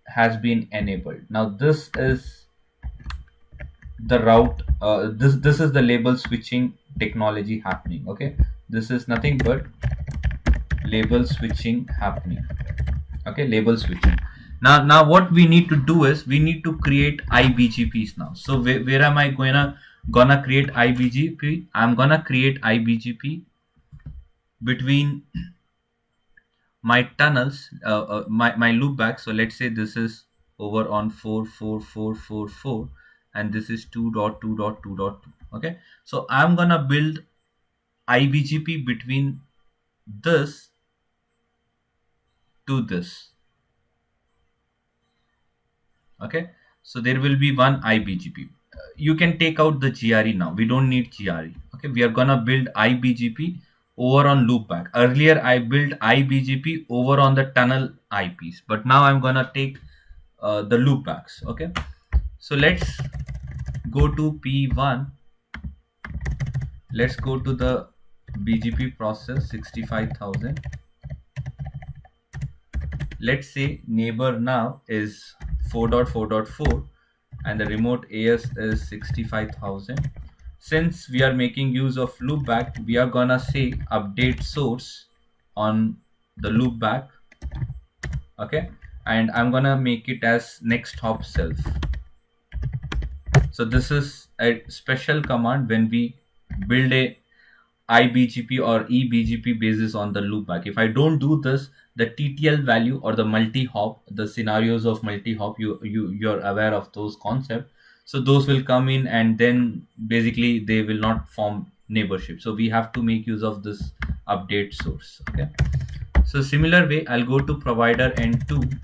has been enabled. Now this is the route, this is the label switching technology happening. Okay, this is nothing but label switching happening. Okay, label switching. Now what we need to do is we need to create IBGPs now. So where am I gonna create IBGP? I'm gonna create IBGP between my tunnels, my loop back. So let's say this is over on 44444, and this is 2.2.2.2. Okay, so I'm gonna build IBGP between this to this. Okay, so there will be one IBGP. You can take out the GRE now, we don't need GRE. Okay, we are gonna build IBGP over on loopback. Earlier I built IBGP over on the tunnel IPs, but now I'm gonna take the loopbacks. Okay, so let's go to P1. Let's go to the BGP process 65,000. Let's say neighbor now is 4.4.4 and the remote AS is 65,000. Since we are making use of loopback, we are gonna say update source on the loopback. Okay, and I'm gonna make it as next hop self. So this is a special command when we build a IBGP or eBGP basis on the loopback. If I don't do this, the TTL value or the multi-hop, the scenarios of multi-hop, you're aware of those concepts. So those will come in, and then basically they will not form neighborship. So we have to make use of this update source. Okay. So similar way, I'll go to provider N2.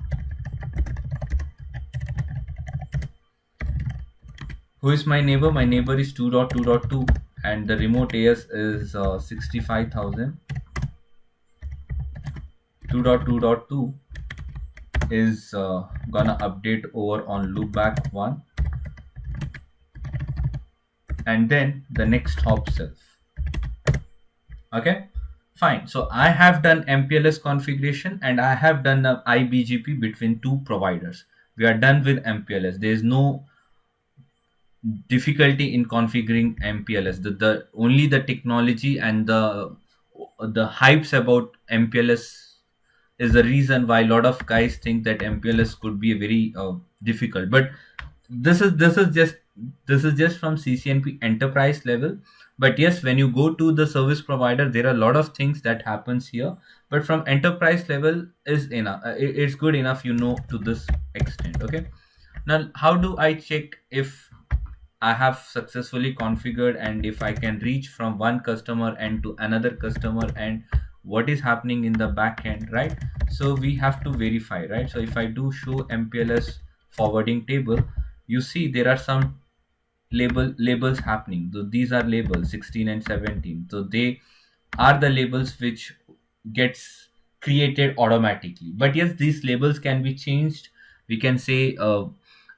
Who is my neighbor? My neighbor is 2.2.2 and the remote AS is 65,000. 2.2.2 is gonna update over on loopback 1, and then the next hop self. Okay, fine. So I have done MPLS configuration and I have done a IBGP between two providers. We are done with MPLS. There is no difficulty in configuring MPLS. The only the technology and the hypes about MPLS is the reason why a lot of guys think that MPLS could be very difficult. But this is just from CCNP enterprise level. But yes, when you go to the service provider, there are a lot of things that happens here. But from enterprise level is enough. It's good enough, to this extent. Okay. Now, how do I check if I have successfully configured and if I can reach from one customer end to another customer and what is happening in the back end, right? So we have to verify, right? So if I do show MPLS forwarding table, you see there are some labels happening. So these are labels 16 and 17. So they are the labels which gets created automatically. But yes, these labels can be changed. We can say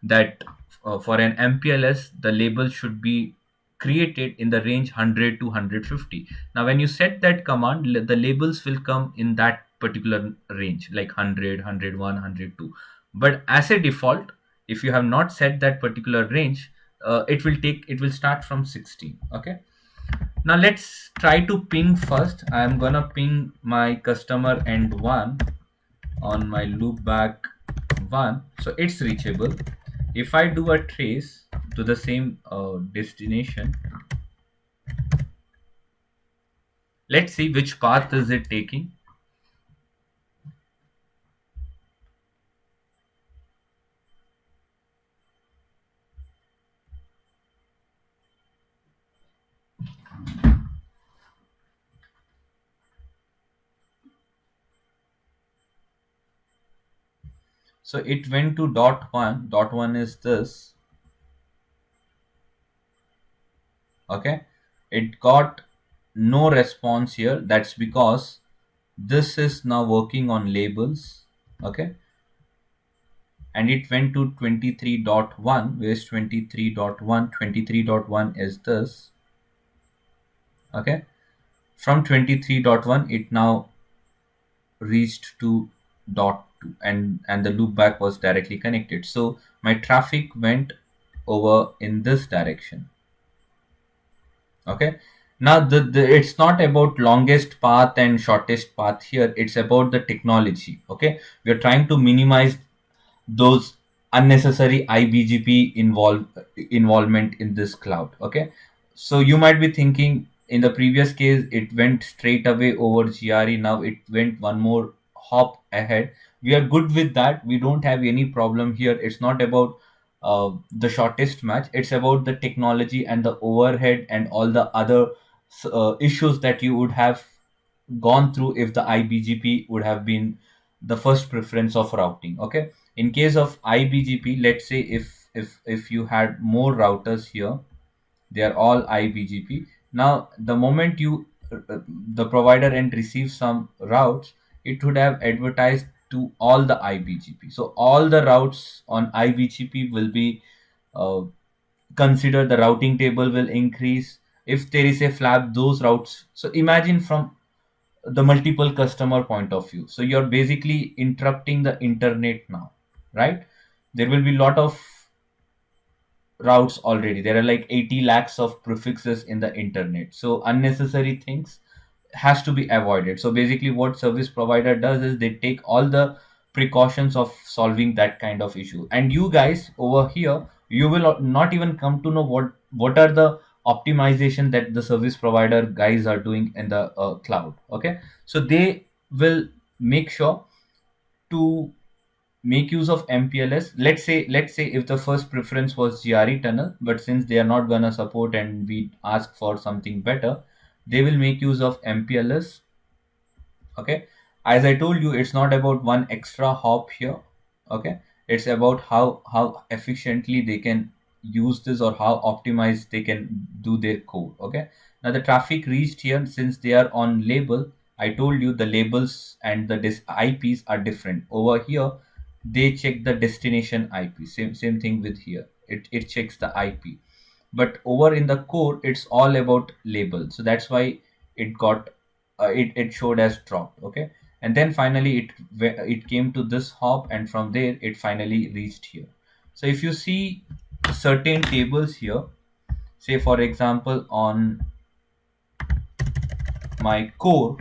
that for an MPLS, the label should be created in the range 100 to 150. Now, when you set that command, the labels will come in that particular range, like 100, 101, 102. But as a default, if you have not set that particular range, it will start from 16. Okay. Now let's try to ping first. I'm gonna ping my customer end 1 on my loopback 1, so it's reachable. If I do a trace to the same destination, let's see which path is it taking. So it went to dot one. Dot one is this. Okay, it got no response here. That's because this is now working on labels. Okay, and it went to 23.1. Where's 23.1? 23.1 is this. Okay, from 23.1 it now reached to dot 2, and the loopback was directly connected. So my traffic went over in this direction. Okay, now it's not about longest path and shortest path here, it's about the technology. Okay, we are trying to minimize those unnecessary IBGP involvement in this cloud. Okay, so you might be thinking, in the previous case it went straight away over GRE, now it went one more hop ahead. We are good with that, we don't have any problem here. It's not about the shortest match, it's about the technology and the overhead and all the other issues that you would have gone through if the IBGP would have been the first preference of routing. Okay, in case of IBGP, let's say if you had more routers here, they are all IBGP. Now the moment you the provider end receives some routes, it would have advertised to all the IBGP. So all the routes on IBGP will be uh, considered, the routing table will increase. If there is a flap, those routes. So imagine from the multiple customer point of view. So you're basically interrupting the internet now, right? There will be lot of routes already. There are like 80 lakhs of prefixes in the internet. So unnecessary things has to be avoided. So basically what service provider does is they take all the precautions of solving that kind of issue. And you guys over here, you will not even come to know what are the optimization that the service provider guys are doing in the cloud. Okay, so they will make sure to make use of MPLS. Let's say if the first preference was GRE tunnel, but since they are not gonna support and we ask for something better, they will make use of MPLS. Okay, as I told you, it's not about one extra hop here. Okay, it's about how efficiently they can use this or how optimized they can do their code. Okay, now the traffic reached here, since they are on label, I told you the labels and the IPs are different. Over here they check the destination IP. Same thing with here, it checks the IP. But over in the core it's all about label, so that's why it got it showed as dropped. Okay, and then finally it came to this hop, and from there it finally reached here. So if you see certain tables here, say for example on my core,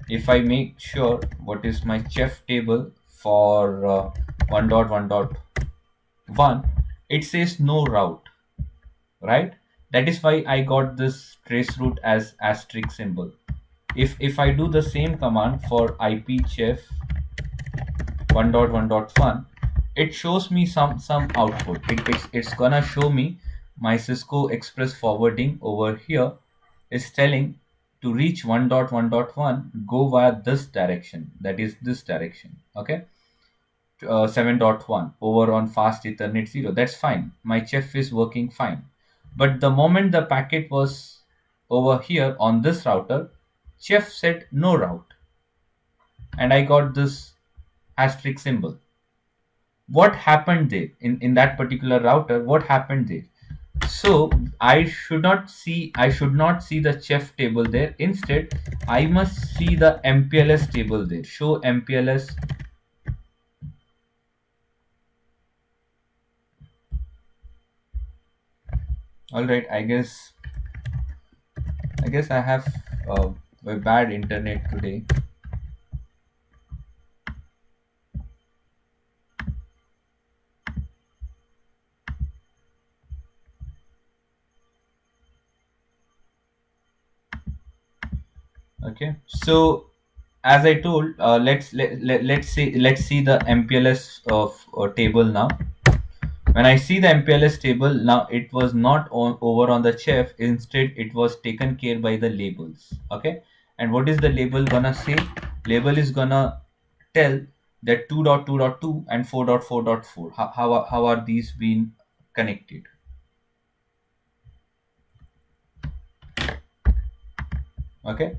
if I make sure what is my chef table for 1.1.1, it says no route, right? That is why I got this trace route as asterisk symbol. If I do the same command for ipchef 1.1.1, it shows me some output. It's gonna show me my Cisco Express forwarding over here is telling to reach 1.1.1, go via this direction, that is this direction. Okay, 7.1 over on fast Ethernet 0. That's fine. My chef is working fine. But the moment the packet was over here on this router, chef said no route, and I got this asterisk symbol. What happened there in that particular router? What happened there? So I should not see the chef table there. Instead, I must see the MPLS table there. Show MPLS. All right, I guess I have a bad internet today. Okay, so as I told, let's see the MPLS of table now. When I see the MPLS table now, it was not over on the chef. Instead, it was taken care by the labels. Okay, and what is the label gonna say? Label is gonna tell that 2.2.2 and 4.4.4, how are these being connected? Okay,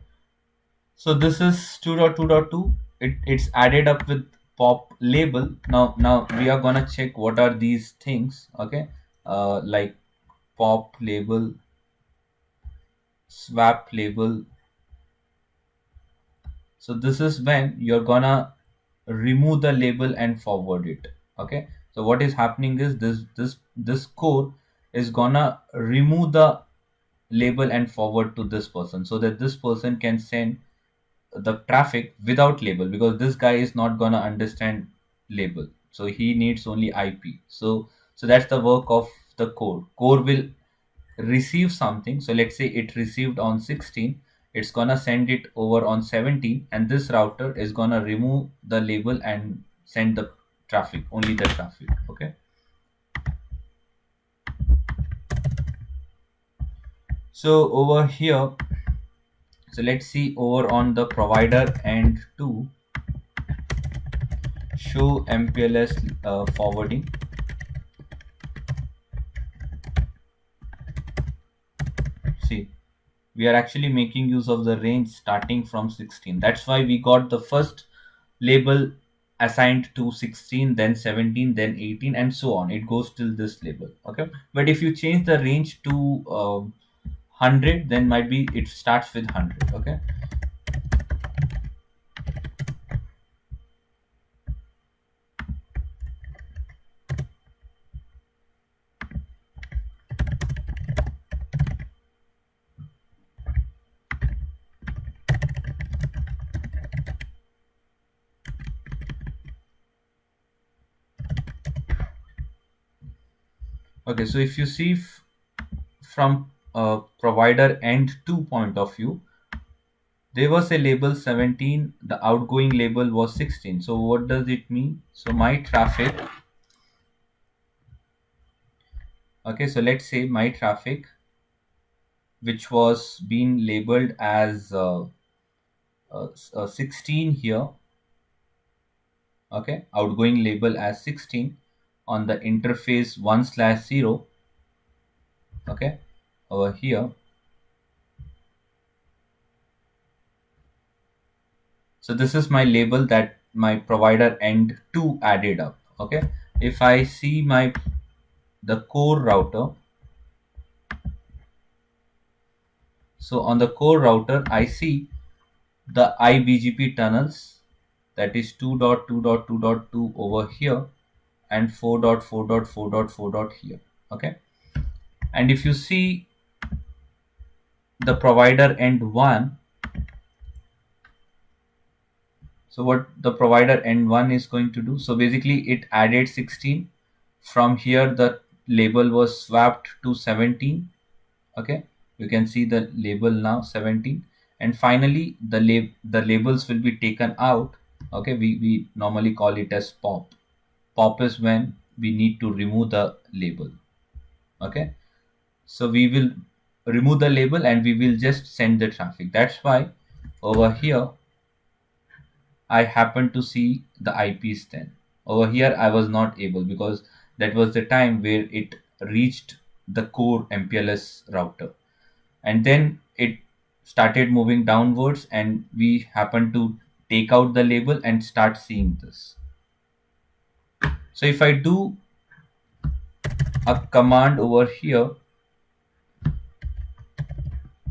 so this is 2.2.2. It's added up with pop label. Now we are gonna check what are these things. Okay, like pop label, swap label. So this is when you're gonna remove the label and forward it. Okay, so what is happening is this core is gonna remove the label and forward to this person, so that this person can send the traffic without label, because this guy is not gonna understand label, so he needs only IP. So that's the work of the core will receive something. So let's say it received on 16, it's gonna send it over on 17, and this router is gonna remove the label and send the traffic, only the traffic. Okay, so over here, so let's see over on the provider end to show MPLS forwarding. See, we are actually making use of the range starting from 16. That's why we got the first label assigned to 16, then 17, then 18, and so on. It goes till this label. Okay, but if you change the range to 100, then might be it starts with 100. Okay, okay, so if you see from provider end 2 point of view, there was a label 17, the outgoing label was 16. So what does it mean? So my traffic, okay, so let's say my traffic, which was being labeled as 16 here, okay, outgoing label as 16 on the interface 1/0, okay, over here. So this is my label that my provider end 2 added up. Okay, if I see the core router, so on the core router I see the IBGP tunnels, that is 2.2.2.2 over here, and 4.4.4.4 here. Okay, and if you see the provider end 1, so what the provider end 1 is going to do, so basically it added 16. From here the label was swapped to 17. Okay, you can see the label now 17, and finally the labels will be taken out. Okay, we normally call it as pop is when we need to remove the label. Okay, so we will remove the label and we will just send the traffic. That's why over here I happen to see the IPs. Then over here I was not able, because that was the time where it reached the core MPLS router, and then it started moving downwards, and we happen to take out the label and start seeing this. So if I do a command over here,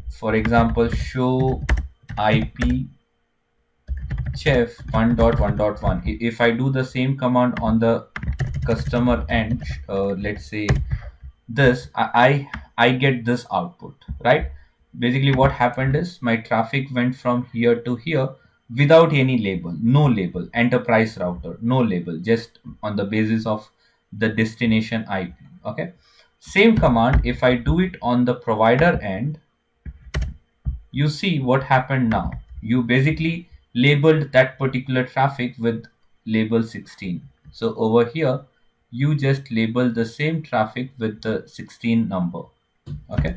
for example, show IP chef 1.1.1, if I do the same command on the customer end, let's say this, I get this output, right? Basically what happened is my traffic went from here to here without any label, no label, enterprise router, no label, just on the basis of the destination IP. Okay, same command if I do it on the provider end, you see what happened now. You basically labeled that particular traffic with label 16. So over here, you just label the same traffic with the 16 number. Okay.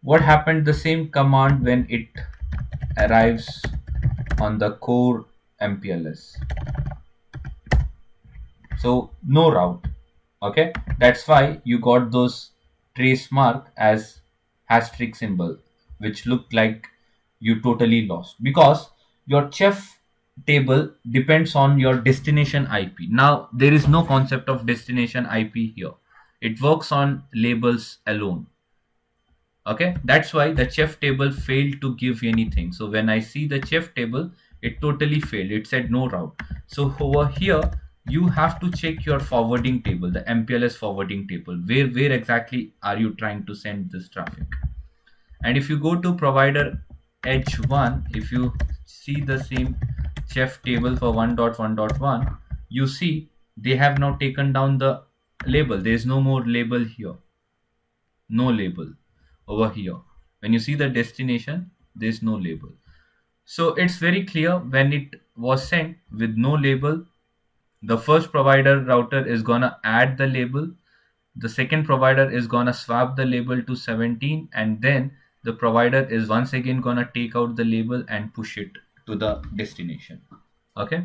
What happened? The same command when it arrives on the core MPLS. So no route. Okay, that's why you got those trace mark as asterisk symbol, which looked like you totally lost because your chef table depends on your destination IP. Now there is no concept of destination IP here. It works on labels alone. Okay, that's why the chef table failed to give anything. So when I see the chef table, it totally failed. It said no route. So over here you have to check your forwarding table, the MPLS forwarding table, where exactly are you trying to send this traffic. And if you go to provider h1, if you see the same chef table for 1.1.1, you see they have now taken down the label. There is no more label here, no label over here. When you see the destination, there's no label. So it's very clear when it was sent with no label, the first provider router is gonna add the label, the second provider is gonna swap the label to 17, and then the provider is once again gonna take out the label and push it to the destination. Okay,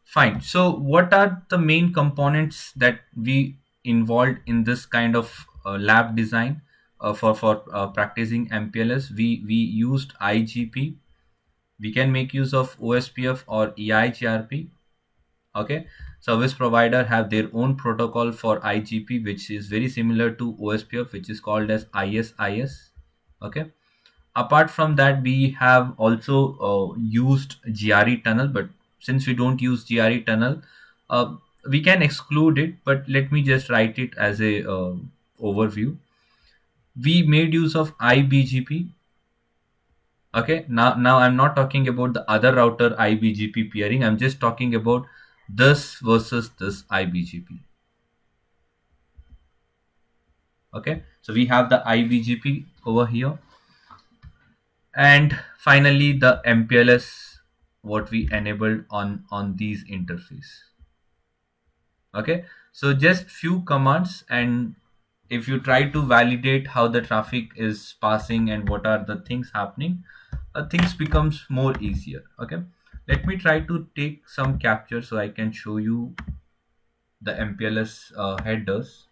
fine. So what are the main components that we involved in this kind of lab design for practicing MPLS? We used IGP. We can make use of OSPF or EIGRP. Okay, service provider have their own protocol for IGP, which is very similar to OSPF, which is called as ISIS. Okay, apart from that, we have also used GRE tunnel, but since we don't use GRE tunnel, we can exclude it, but let me just write it as a overview. We made use of IBGP. Okay, now I'm not talking about the other router IBGP peering. I'm just talking about this versus this IBGP. Okay, so we have the IBGP over here, and finally the MPLS, what we enabled on these interface. Okay, so just few commands, and if you try to validate how the traffic is passing and what are the things happening, things becomes more easier. Okay, let me try to take some capture so I can show you the MPLS headers.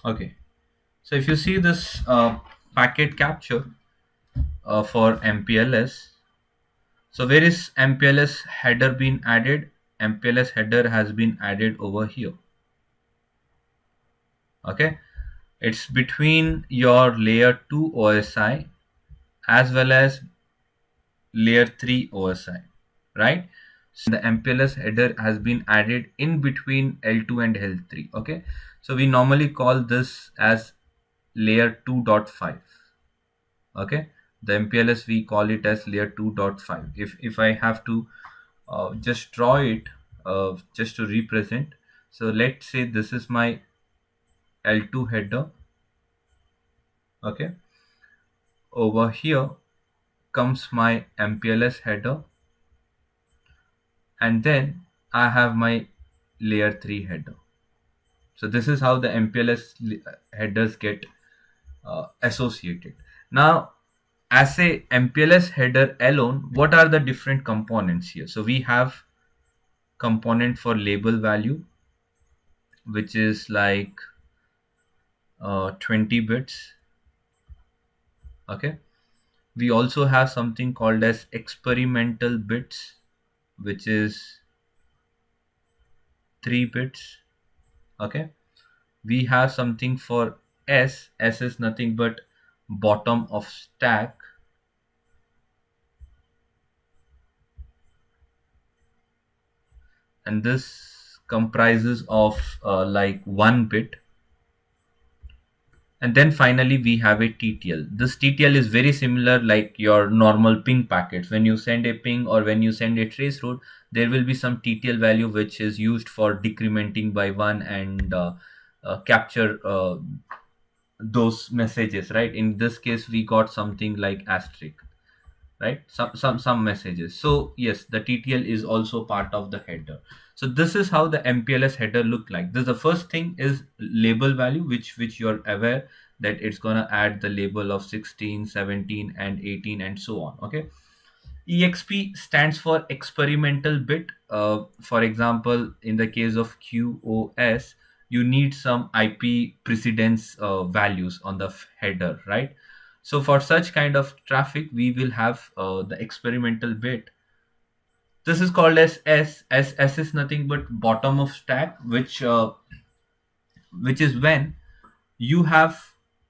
Okay, so if you see this packet capture for MPLS, so where is MPLS header been added? MPLS header has been added over here. Okay, it's between your layer 2 OSI as well as layer 3 OSI, right? So the MPLS header has been added in between L2 and L3. Okay, so we normally call this as layer 2.5. Okay, the MPLS we call it as layer 2.5. If I have to just draw it just to represent, so let's say this is my L2 header. Okay, over here comes my MPLS header, and then I have my layer 3 header. So this is how the MPLS headers get associated. Now as a MPLS header alone, what are the different components here? So we have component for label value, which is like 20 bits. Okay. We also have something called as experimental bits, which is 3 bits. Okay. We have something for S is nothing but bottom of stack, and this comprises of like 1 bit. And then finally we have a TTL. This TTL is very similar like your normal ping packets. When you send a ping or when you send a trace route, there will be some TTL value which is used for decrementing by 1 and capture those messages, right? In this case we got something like asterisk, right? Some messages. So yes, the TTL is also part of the header. So this is how the MPLS header look like. This, the first thing is label value, which you're aware that it's gonna add the label of 16, 17 and 18 and so on. Okay. EXP stands for experimental bit. For example, in the case of QoS, you need some IP precedence values on the header, right? So for such kind of traffic, we will have the experimental bit. This is called as S. S is nothing but bottom of stack, which is when you have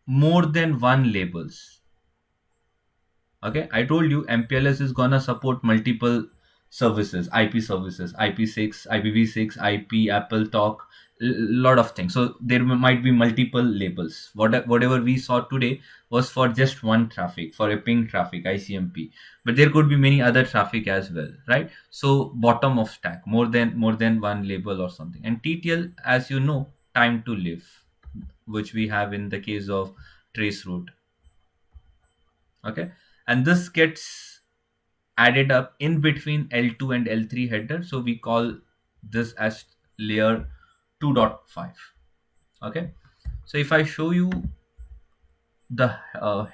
more than one labels. Okay, I told you MPLS is gonna support multiple services, IP services, IP6, IPv6, IP, Apple Talk, lot of things. So there might be multiple labels. Whatever we saw today was for just one traffic, for a ping traffic, ICMP. But there could be many other traffic as well, right? So bottom of stack, more than one label or something. And TTL, as you know, time to live, which we have in the case of trace route. Okay, and this gets added up in between L2 and L3 header, so we call this as layer 2.5. Okay, so if I show you the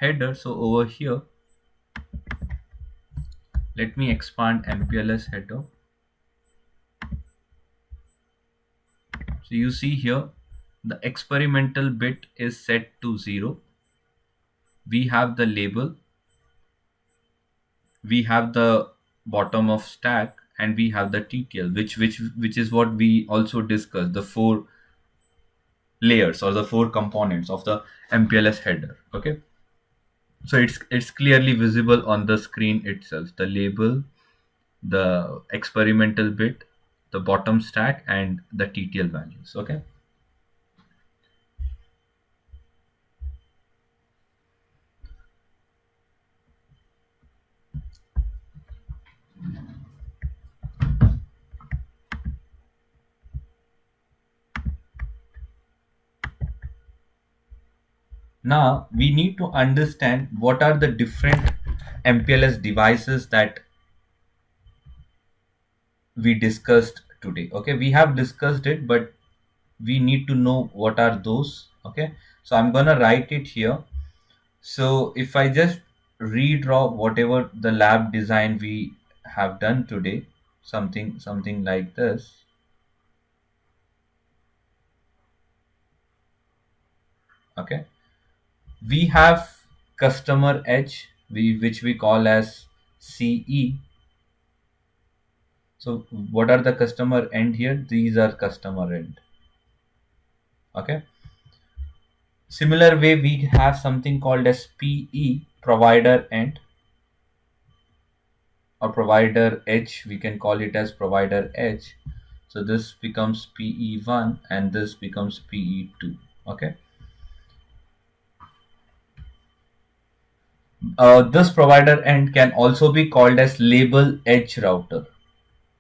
header, so over here let me expand MPLS header. So you see here the experimental bit is set to 0. We have the label, we have the bottom of stack, and we have the TTL, which is what we also discussed, the 4 layers or the 4 components of the MPLS header. Okay, so it's clearly visible on the screen itself: the label, the experimental bit, the bottom stack, and the TTL values. Okay. Now we need to understand what are the different MPLS devices that we discussed today. Okay, we have discussed it, but we need to know what are those. Okay, so I'm gonna write it here. So if I just redraw whatever the lab design we have done today, something like this. Okay, we have customer edge, which we call as CE. So what are the customer end here? These are customer end. Okay. Similar way, we have something called as PE, provider end, or provider edge. We can call it as provider edge. So this becomes PE1 and this becomes PE2. Okay. This provider end can also be called as label edge router,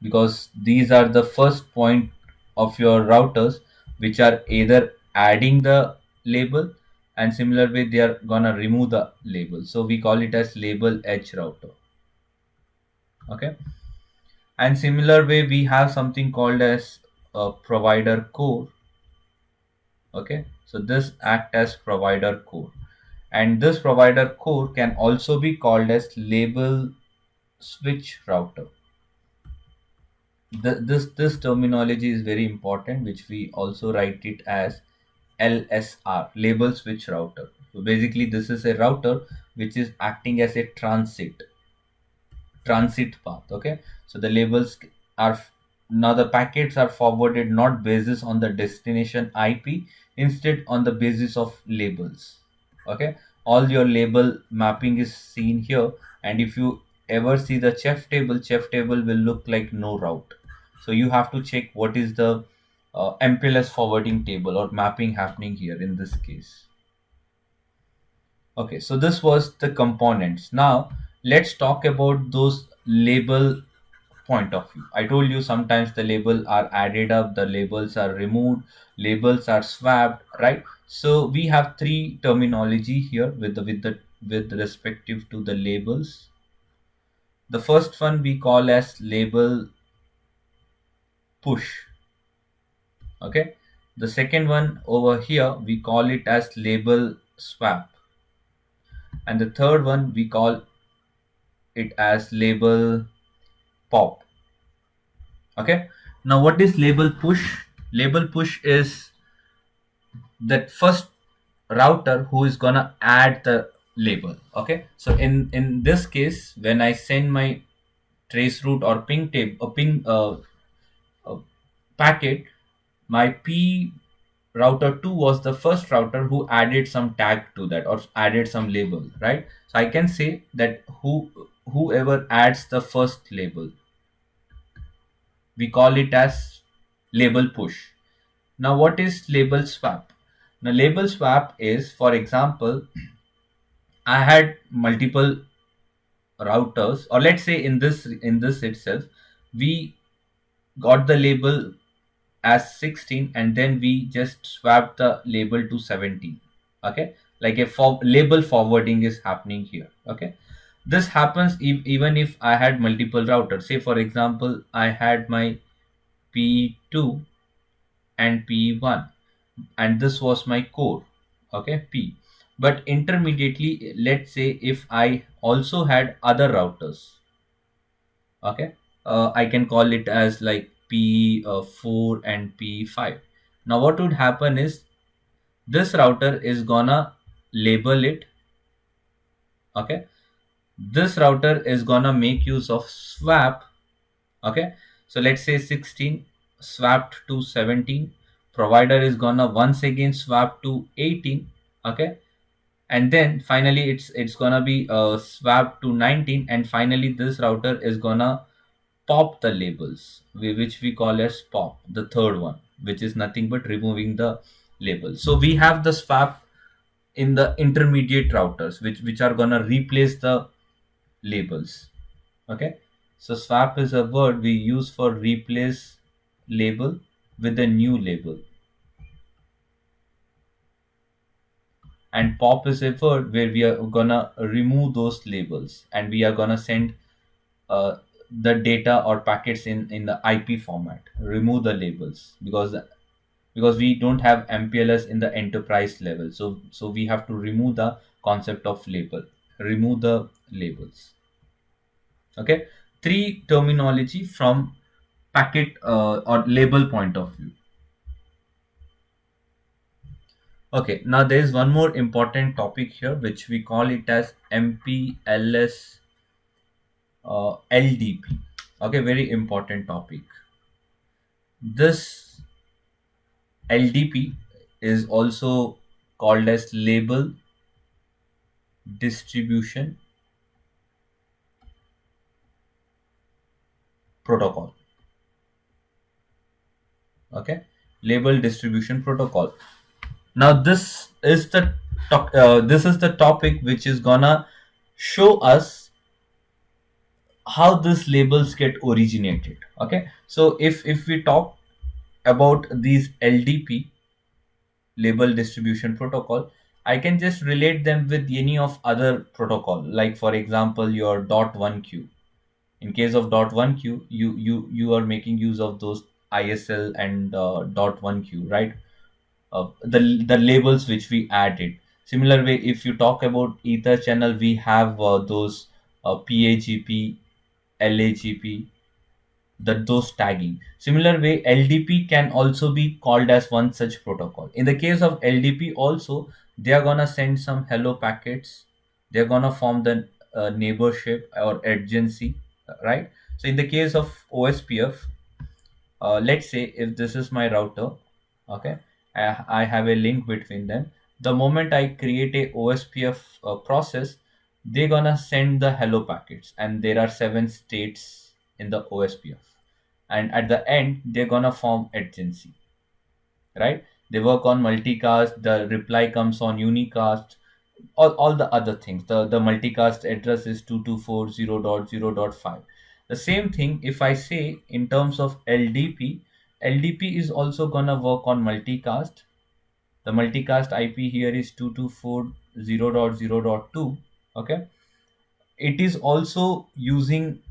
because these are the first point of your routers which are either adding the label, and similar way they are gonna remove the label. So we call it as label edge router. Okay, and similar way we have something called as a provider core. Okay, so this act as provider core, And this provider core can also be called as label switch router. This terminology is very important, which we also write it as LSR, label switch router. So basically this is a router which is acting as a transit path. Okay, so the labels are now the packets are forwarded not basis on the destination IP, instead on the basis of labels. Okay, all your label mapping is seen here, and if you ever see the chef table will look like no route. So you have to check what is the MPLS forwarding table or mapping happening here in this case. Okay, so this was the components. Now let's talk about those label point of view. I told you sometimes the label are added up, the labels are removed, labels are swapped, right? So we have three terminology here with respective to the labels. The first one we call as label push. Okay. The second one over here we call it as label swap. And the third one we call it as label pop. Okay, now what is label push? Label push is that first router who is gonna add the label. Okay, so in this case, when I send my trace route or ping table or ping uh, packet, my p router 2 was the first router who added some tag to that or added some label, right? So I can say that whoever adds the first label, we call it as label push. Now, what is label swap? Now, label swap is, for example, I had multiple routers, or let's say in this itself, we got the label as 16, and then we just swapped the label to 17. Okay, like a label forwarding is happening here. Okay, this happens even if I had multiple routers. Say, for example, I had my P2 and P1, and this was my core. Okay, P. But intermediately, let's say if I also had other routers. Okay, I can call it as like P4 and P5. Now what would happen is this router is gonna label it. Okay, this router is gonna make use of swap. Okay, so let's say 16 swapped to 17, provider is gonna once again swap to 18. Okay, and then finally it's gonna be swapped to 19, and finally this router is gonna pop the labels, which we call as pop, the third one, which is nothing but removing the label. So we have the swap in the intermediate routers which are gonna replace the labels. Okay, so swap is a word we use for replace label with a new label, and pop is a word where we are gonna remove those labels and we are gonna send uh, the data or packets in the IP format, remove the labels, because we don't have MPLS in the enterprise level, so we have to remove the concept of label, remove the labels. Okay, three terminology from packet or label point of view. Okay, now there is one more important topic here which we call it as MPLS LDP. Okay, very important topic. This LDP is also called as label distribution protocol. Okay, label distribution protocol. Now this is the topic which is gonna show us how these labels get originated. Okay, so if we talk about these LDP, label distribution protocol, I can just relate them with any of other protocol, like for example your one queue. In case of one queue, you are making use of those ISL and one queue, right? The labels which we added. Similar way, if you talk about ether channel, we have those PAGP, LAGP, that those tagging. Similar way, LDP can also be called as one such protocol. In the case of LDP also, they are gonna send some hello packets. They're gonna form the neighborship or urgency, right? So in the case of OSPF, let's say if this is my router, okay, I have a link between them. The moment I create a OSPF process, they're gonna send the hello packets, and there are 7 states in the OSPF, and at the end they're gonna form agency, right? They work on multicast, the reply comes on unicast, all the other things. The multicast address is 224.0.0.5. The same thing if I say in terms of LDP, LDP is also gonna work on multicast. The multicast IP here is 224.0.0.2. Okay, it is also using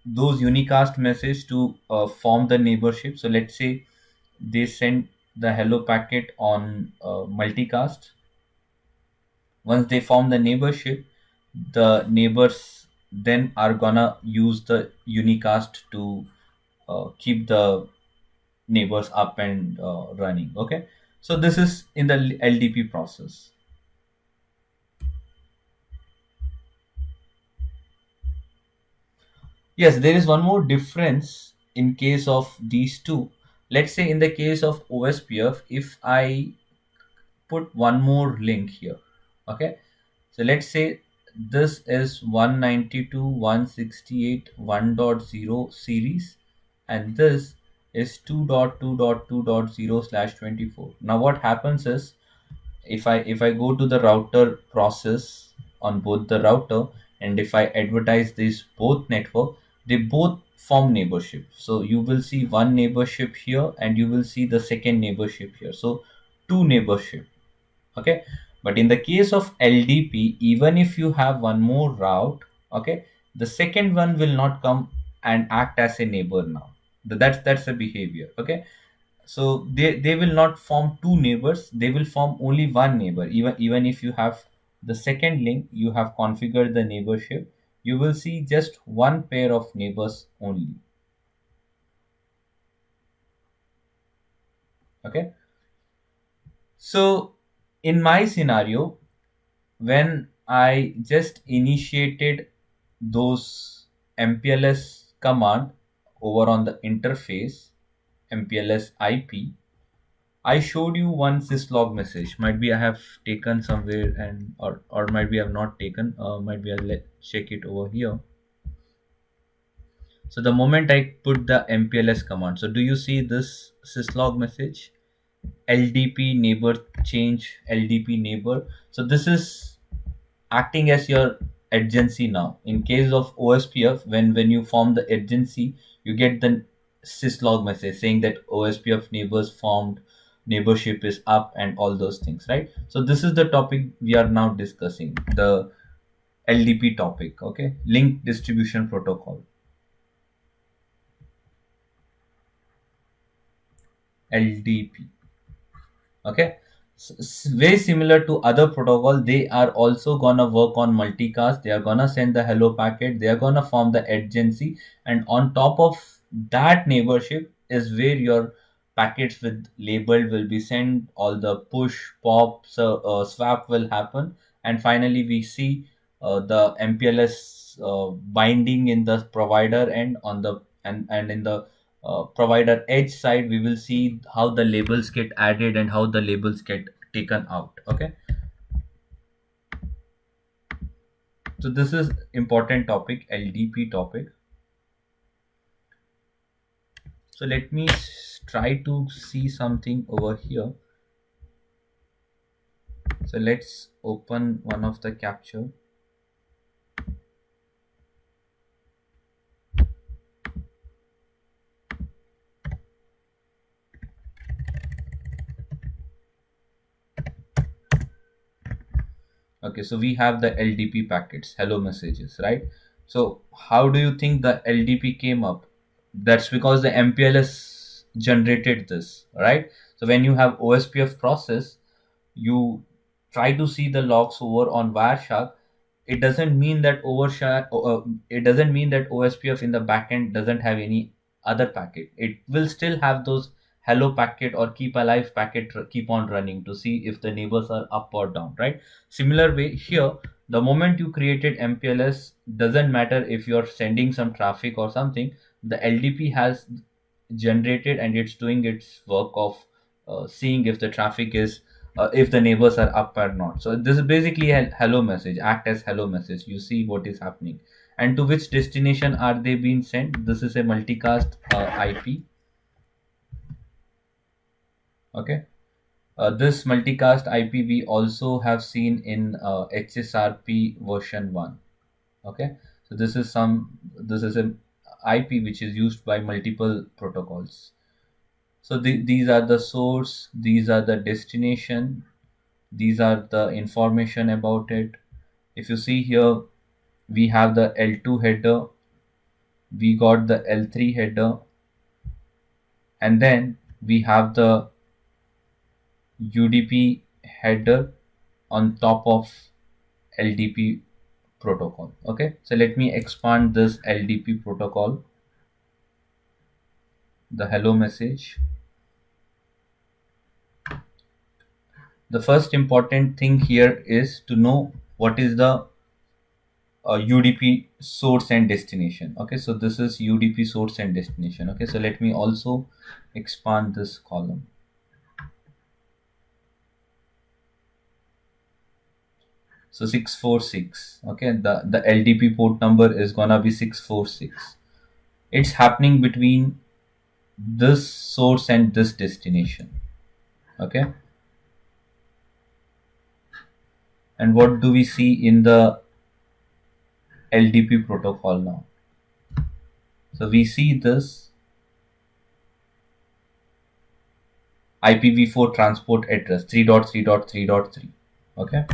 those unicast message to form the neighborship. So let's say they send the hello packet on multicast. Once they form the neighborship, the neighbors then are gonna use the unicast to keep the neighbors up and running. Okay, so this is in the LDP process. Yes, there is one more difference in case of these two. Let's say in the case of OSPF, if I put one more link here, okay, so let's say this is 192.168.1.0 series, and this is 2.2.2.0/24. Now what happens is, if I go to the router process on both the router, and if I advertise these both network, they both form neighborship. So you will see one neighborship here, and you will see the second neighborship here. So two neighborship. Okay, but in the case of LDP, even if you have one more route, okay, the second one will not come and act as a neighbor now. That's the behavior. Okay, so they will not form two neighbors, they will form only one neighbor. Even if you have the second link, you have configured the neighborship, you will see just one pair of neighbors only. Okay, so in my scenario, when I just initiated those MPLS command over on the interface, MPLS IP, I showed you one syslog message. Might be I have taken somewhere, and or might be I have not taken. Might be I'll check it over here. So the moment I put the MPLS command, so do you see this syslog message? LDP neighbor change LDP neighbor. So this is acting as your agency now. In case of OSPF, when you form the agency, you get the syslog message saying that OSPF neighbors formed, neighborship is up, and all those things, right? So this is the topic we are now discussing, the LDP topic. Okay, link distribution protocol, LDP. Okay, very similar to other protocol, they are also gonna work on multicast. They are gonna send the hello packet, they are gonna form the agency, and on top of that neighborship is where your packets with labeled will be sent. All the push pop, so swap will happen, and finally we see the MPLS binding in the provider end on the, and in the provider edge side, we will see how the labels get added and how the labels get taken out. Okay, so this is important topic, LDP topic. So let me try to see something over here. So let's open one of the capture. Okay, so we have the LDP packets, hello messages, right? So how do you think the LDP came up? That's because the MPLS generated this, right? So when you have OSPF process, you try to see the logs over on Wireshark, it doesn't mean that it doesn't mean that OSPF in the backend doesn't have any other packet. It will still have those hello packet or keep alive packet keep on running to see if the neighbors are up or down, right? Similar way here, the moment you created MPLS, doesn't matter if you're sending some traffic or something, the LDP has generated and it's doing its work of seeing if the traffic is if the neighbors are up or not. So this is basically a hello message, act as hello message. You see what is happening and to which destination are they being sent. This is a multicast IP. Okay, this multicast IP we also have seen in HSRP version 1. Okay, so this is an IP which is used by multiple protocols. So these are the source, these are the destination, these are the information about it. If you see here, we have the L2 header, we got the L3 header, and then we have the UDP header on top of LDP protocol. Okay, so let me expand this LDP protocol, the hello message. The first important thing here is to know what is the UDP source and destination. Okay, so this is UDP source and destination. Okay, so let me also expand this column. So 646. Okay, the LDP port number is gonna be 646. It's happening between this source and this destination. Okay, and what do we see in the LDP protocol now? So we see this IPv4 transport address 3.3.3.3. Okay,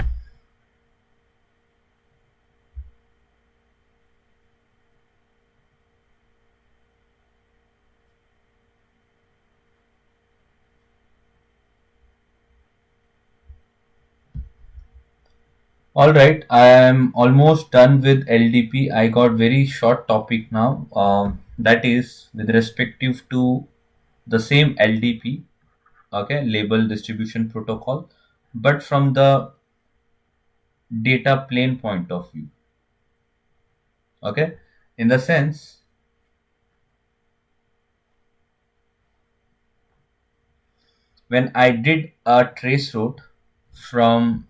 all right, I am almost done with LDP. I got very short topic now. That is with respective to the same LDP, okay, label distribution protocol, but from the data plane point of view. Okay, in the sense, when I did a trace route from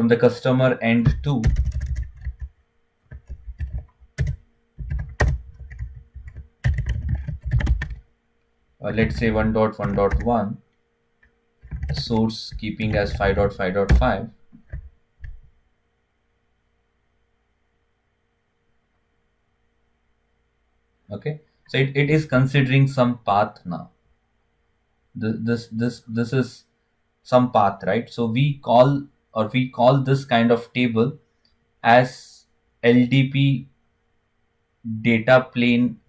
the customer end to let's say 1.1.1, source keeping as 5.5.5. Okay, so it is considering some path now. This is some path, right? So we call this kind of table as LDP data plane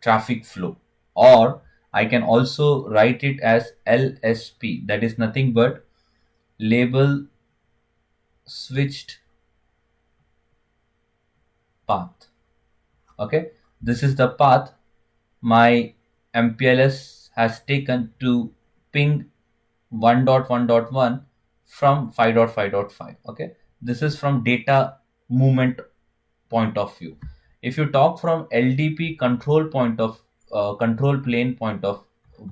traffic flow, or I can also write it as LSP, that is nothing but label switched path. Okay, this is the path my MPLS has taken to ping 1.1.1 from 5.5.5. Okay, this is from data movement point of view. If you talk from LDP control plane point of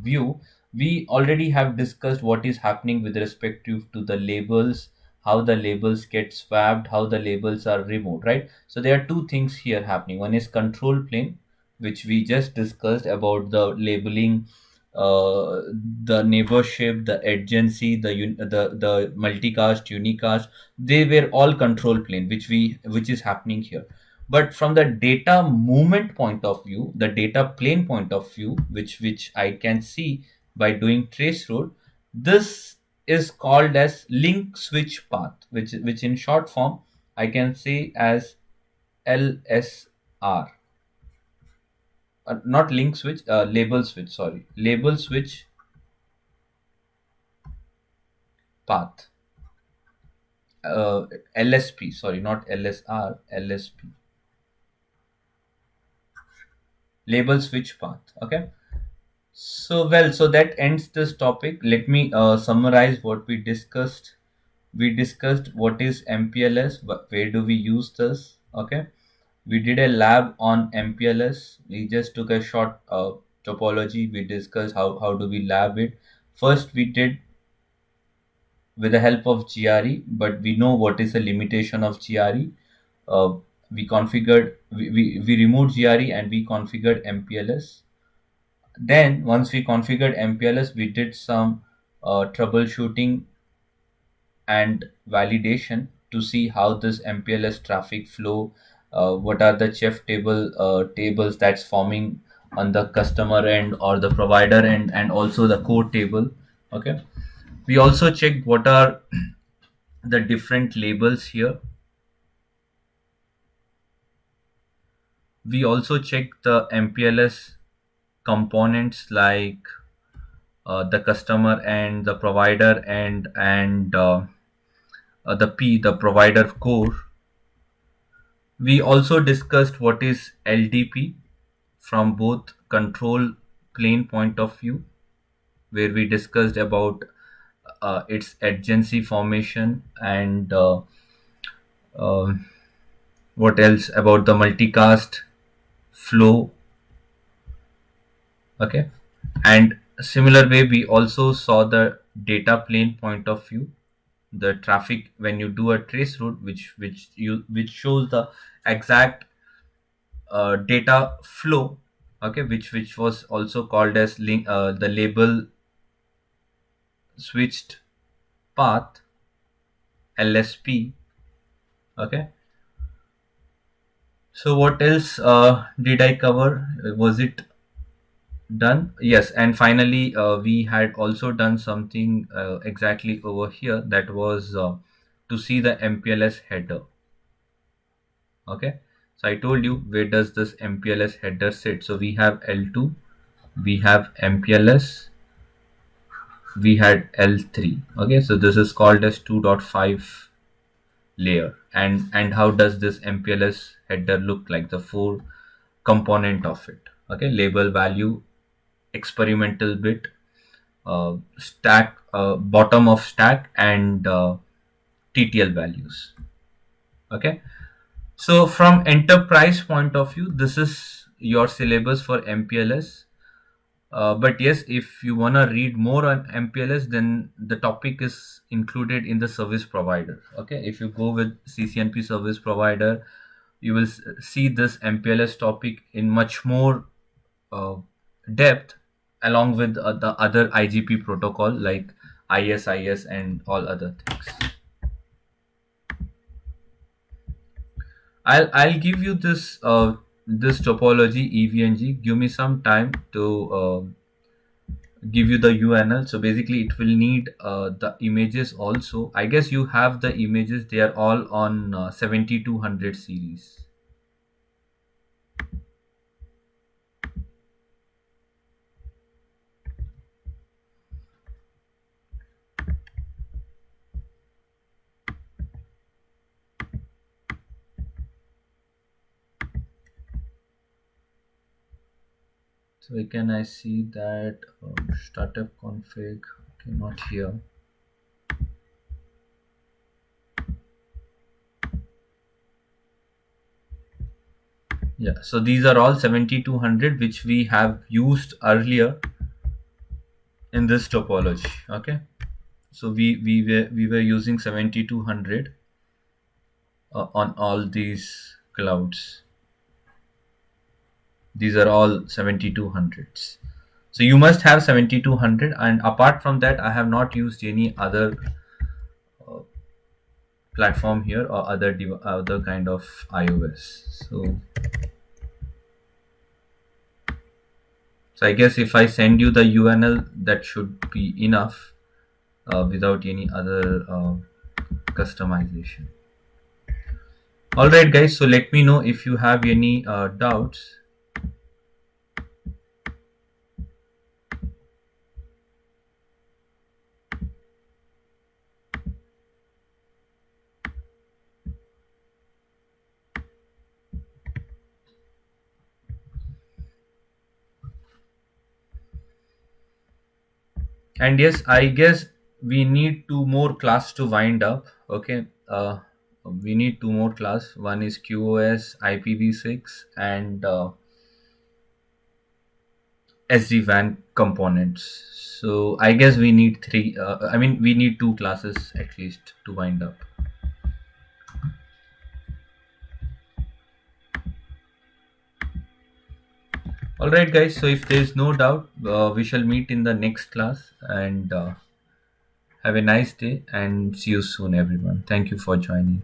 view, we already have discussed what is happening with respect to the labels, how the labels get swapped, how the labels are removed, right? So there are two things here happening. One is control plane, which we just discussed about the labeling, uh, the neighborship, the agency, the multicast, unicast. They were all control plane, which is happening here. But from the data movement point of view, the data plane point of view, which I can see by doing trace route, this is called as link switch path, which in short form I can say as LSR. not link switch, label switch, sorry, label switch path, LSP, sorry, not LSR, LSP, label switch path. Okay. So, well, so that ends this topic. Let me summarize what we discussed. We discussed what is MPLS, where do we use this. Okay. We did a lab on MPLS. We just took a short topology. We discussed how do we lab it. First, we did with the help of GRE, but we know what is the limitation of GRE. Uh, we removed GRE and we configured MPLS. Then once we configured MPLS, we did some troubleshooting and validation to see how this MPLS traffic flow, what are the chef tables that's forming on the customer end or the provider end, and also the code table. Okay. We also checked what are the different labels here. We also checked the MPLS components like the customer and the provider and the provider core. We also discussed what is LDP from both control plane point of view, where we discussed about its adjacency formation and uh, what else about the multicast flow. Okay. And similar way, we also saw the data plane point of view, the traffic when you do a trace route, which shows the exact data flow. Okay, which was also called as the label switched path, LSP. Okay. So what else did I cover? Was it done? Yes. And finally, we had also done something exactly over here, that was to see the MPLS header. Okay. So I told you where does this MPLS header sit. So we have L2, we have MPLS, we had L3. Okay. So this is called as 2.5 layer. And how does this MPLS header look like? The four component of it. Okay. Label, value, experimental bit, stack, bottom of stack, and TTL values. Okay. So from enterprise point of view, this is your syllabus for MPLS. But yes, if you want to read more on MPLS, then the topic is included in the service provider. Okay. If you go with CCNP service provider, you will see this MPLS topic in much more uh, depth, along with the other IGP protocol like ISIS and all other things. I'll give you this topology EVNG. Give me some time to give you the UNL. So basically, it will need the images also. I guess you have the images. They are all on 7200 series. So can I see that startup config? Okay, not here. Yeah, so these are all 7200 which we have used earlier in this topology. Okay, so we were using 7200 on all these clouds. These are all 7200s. So you must have 7200, and apart from that, I have not used any other platform here or other kind of iOS. So I guess if I send you the UNL, that should be enough without any other customization. Alright guys, so let me know if you have any doubts. And yes, I guess we need two more class to wind up. Okay. We need two more class. One is QoS, IPv6, and SD-WAN components. So I guess we need three. I mean, we need two classes at least to wind up. All right, guys. So if there is no doubt, we shall meet in the next class, and have a nice day and see you soon, everyone. Thank you for joining.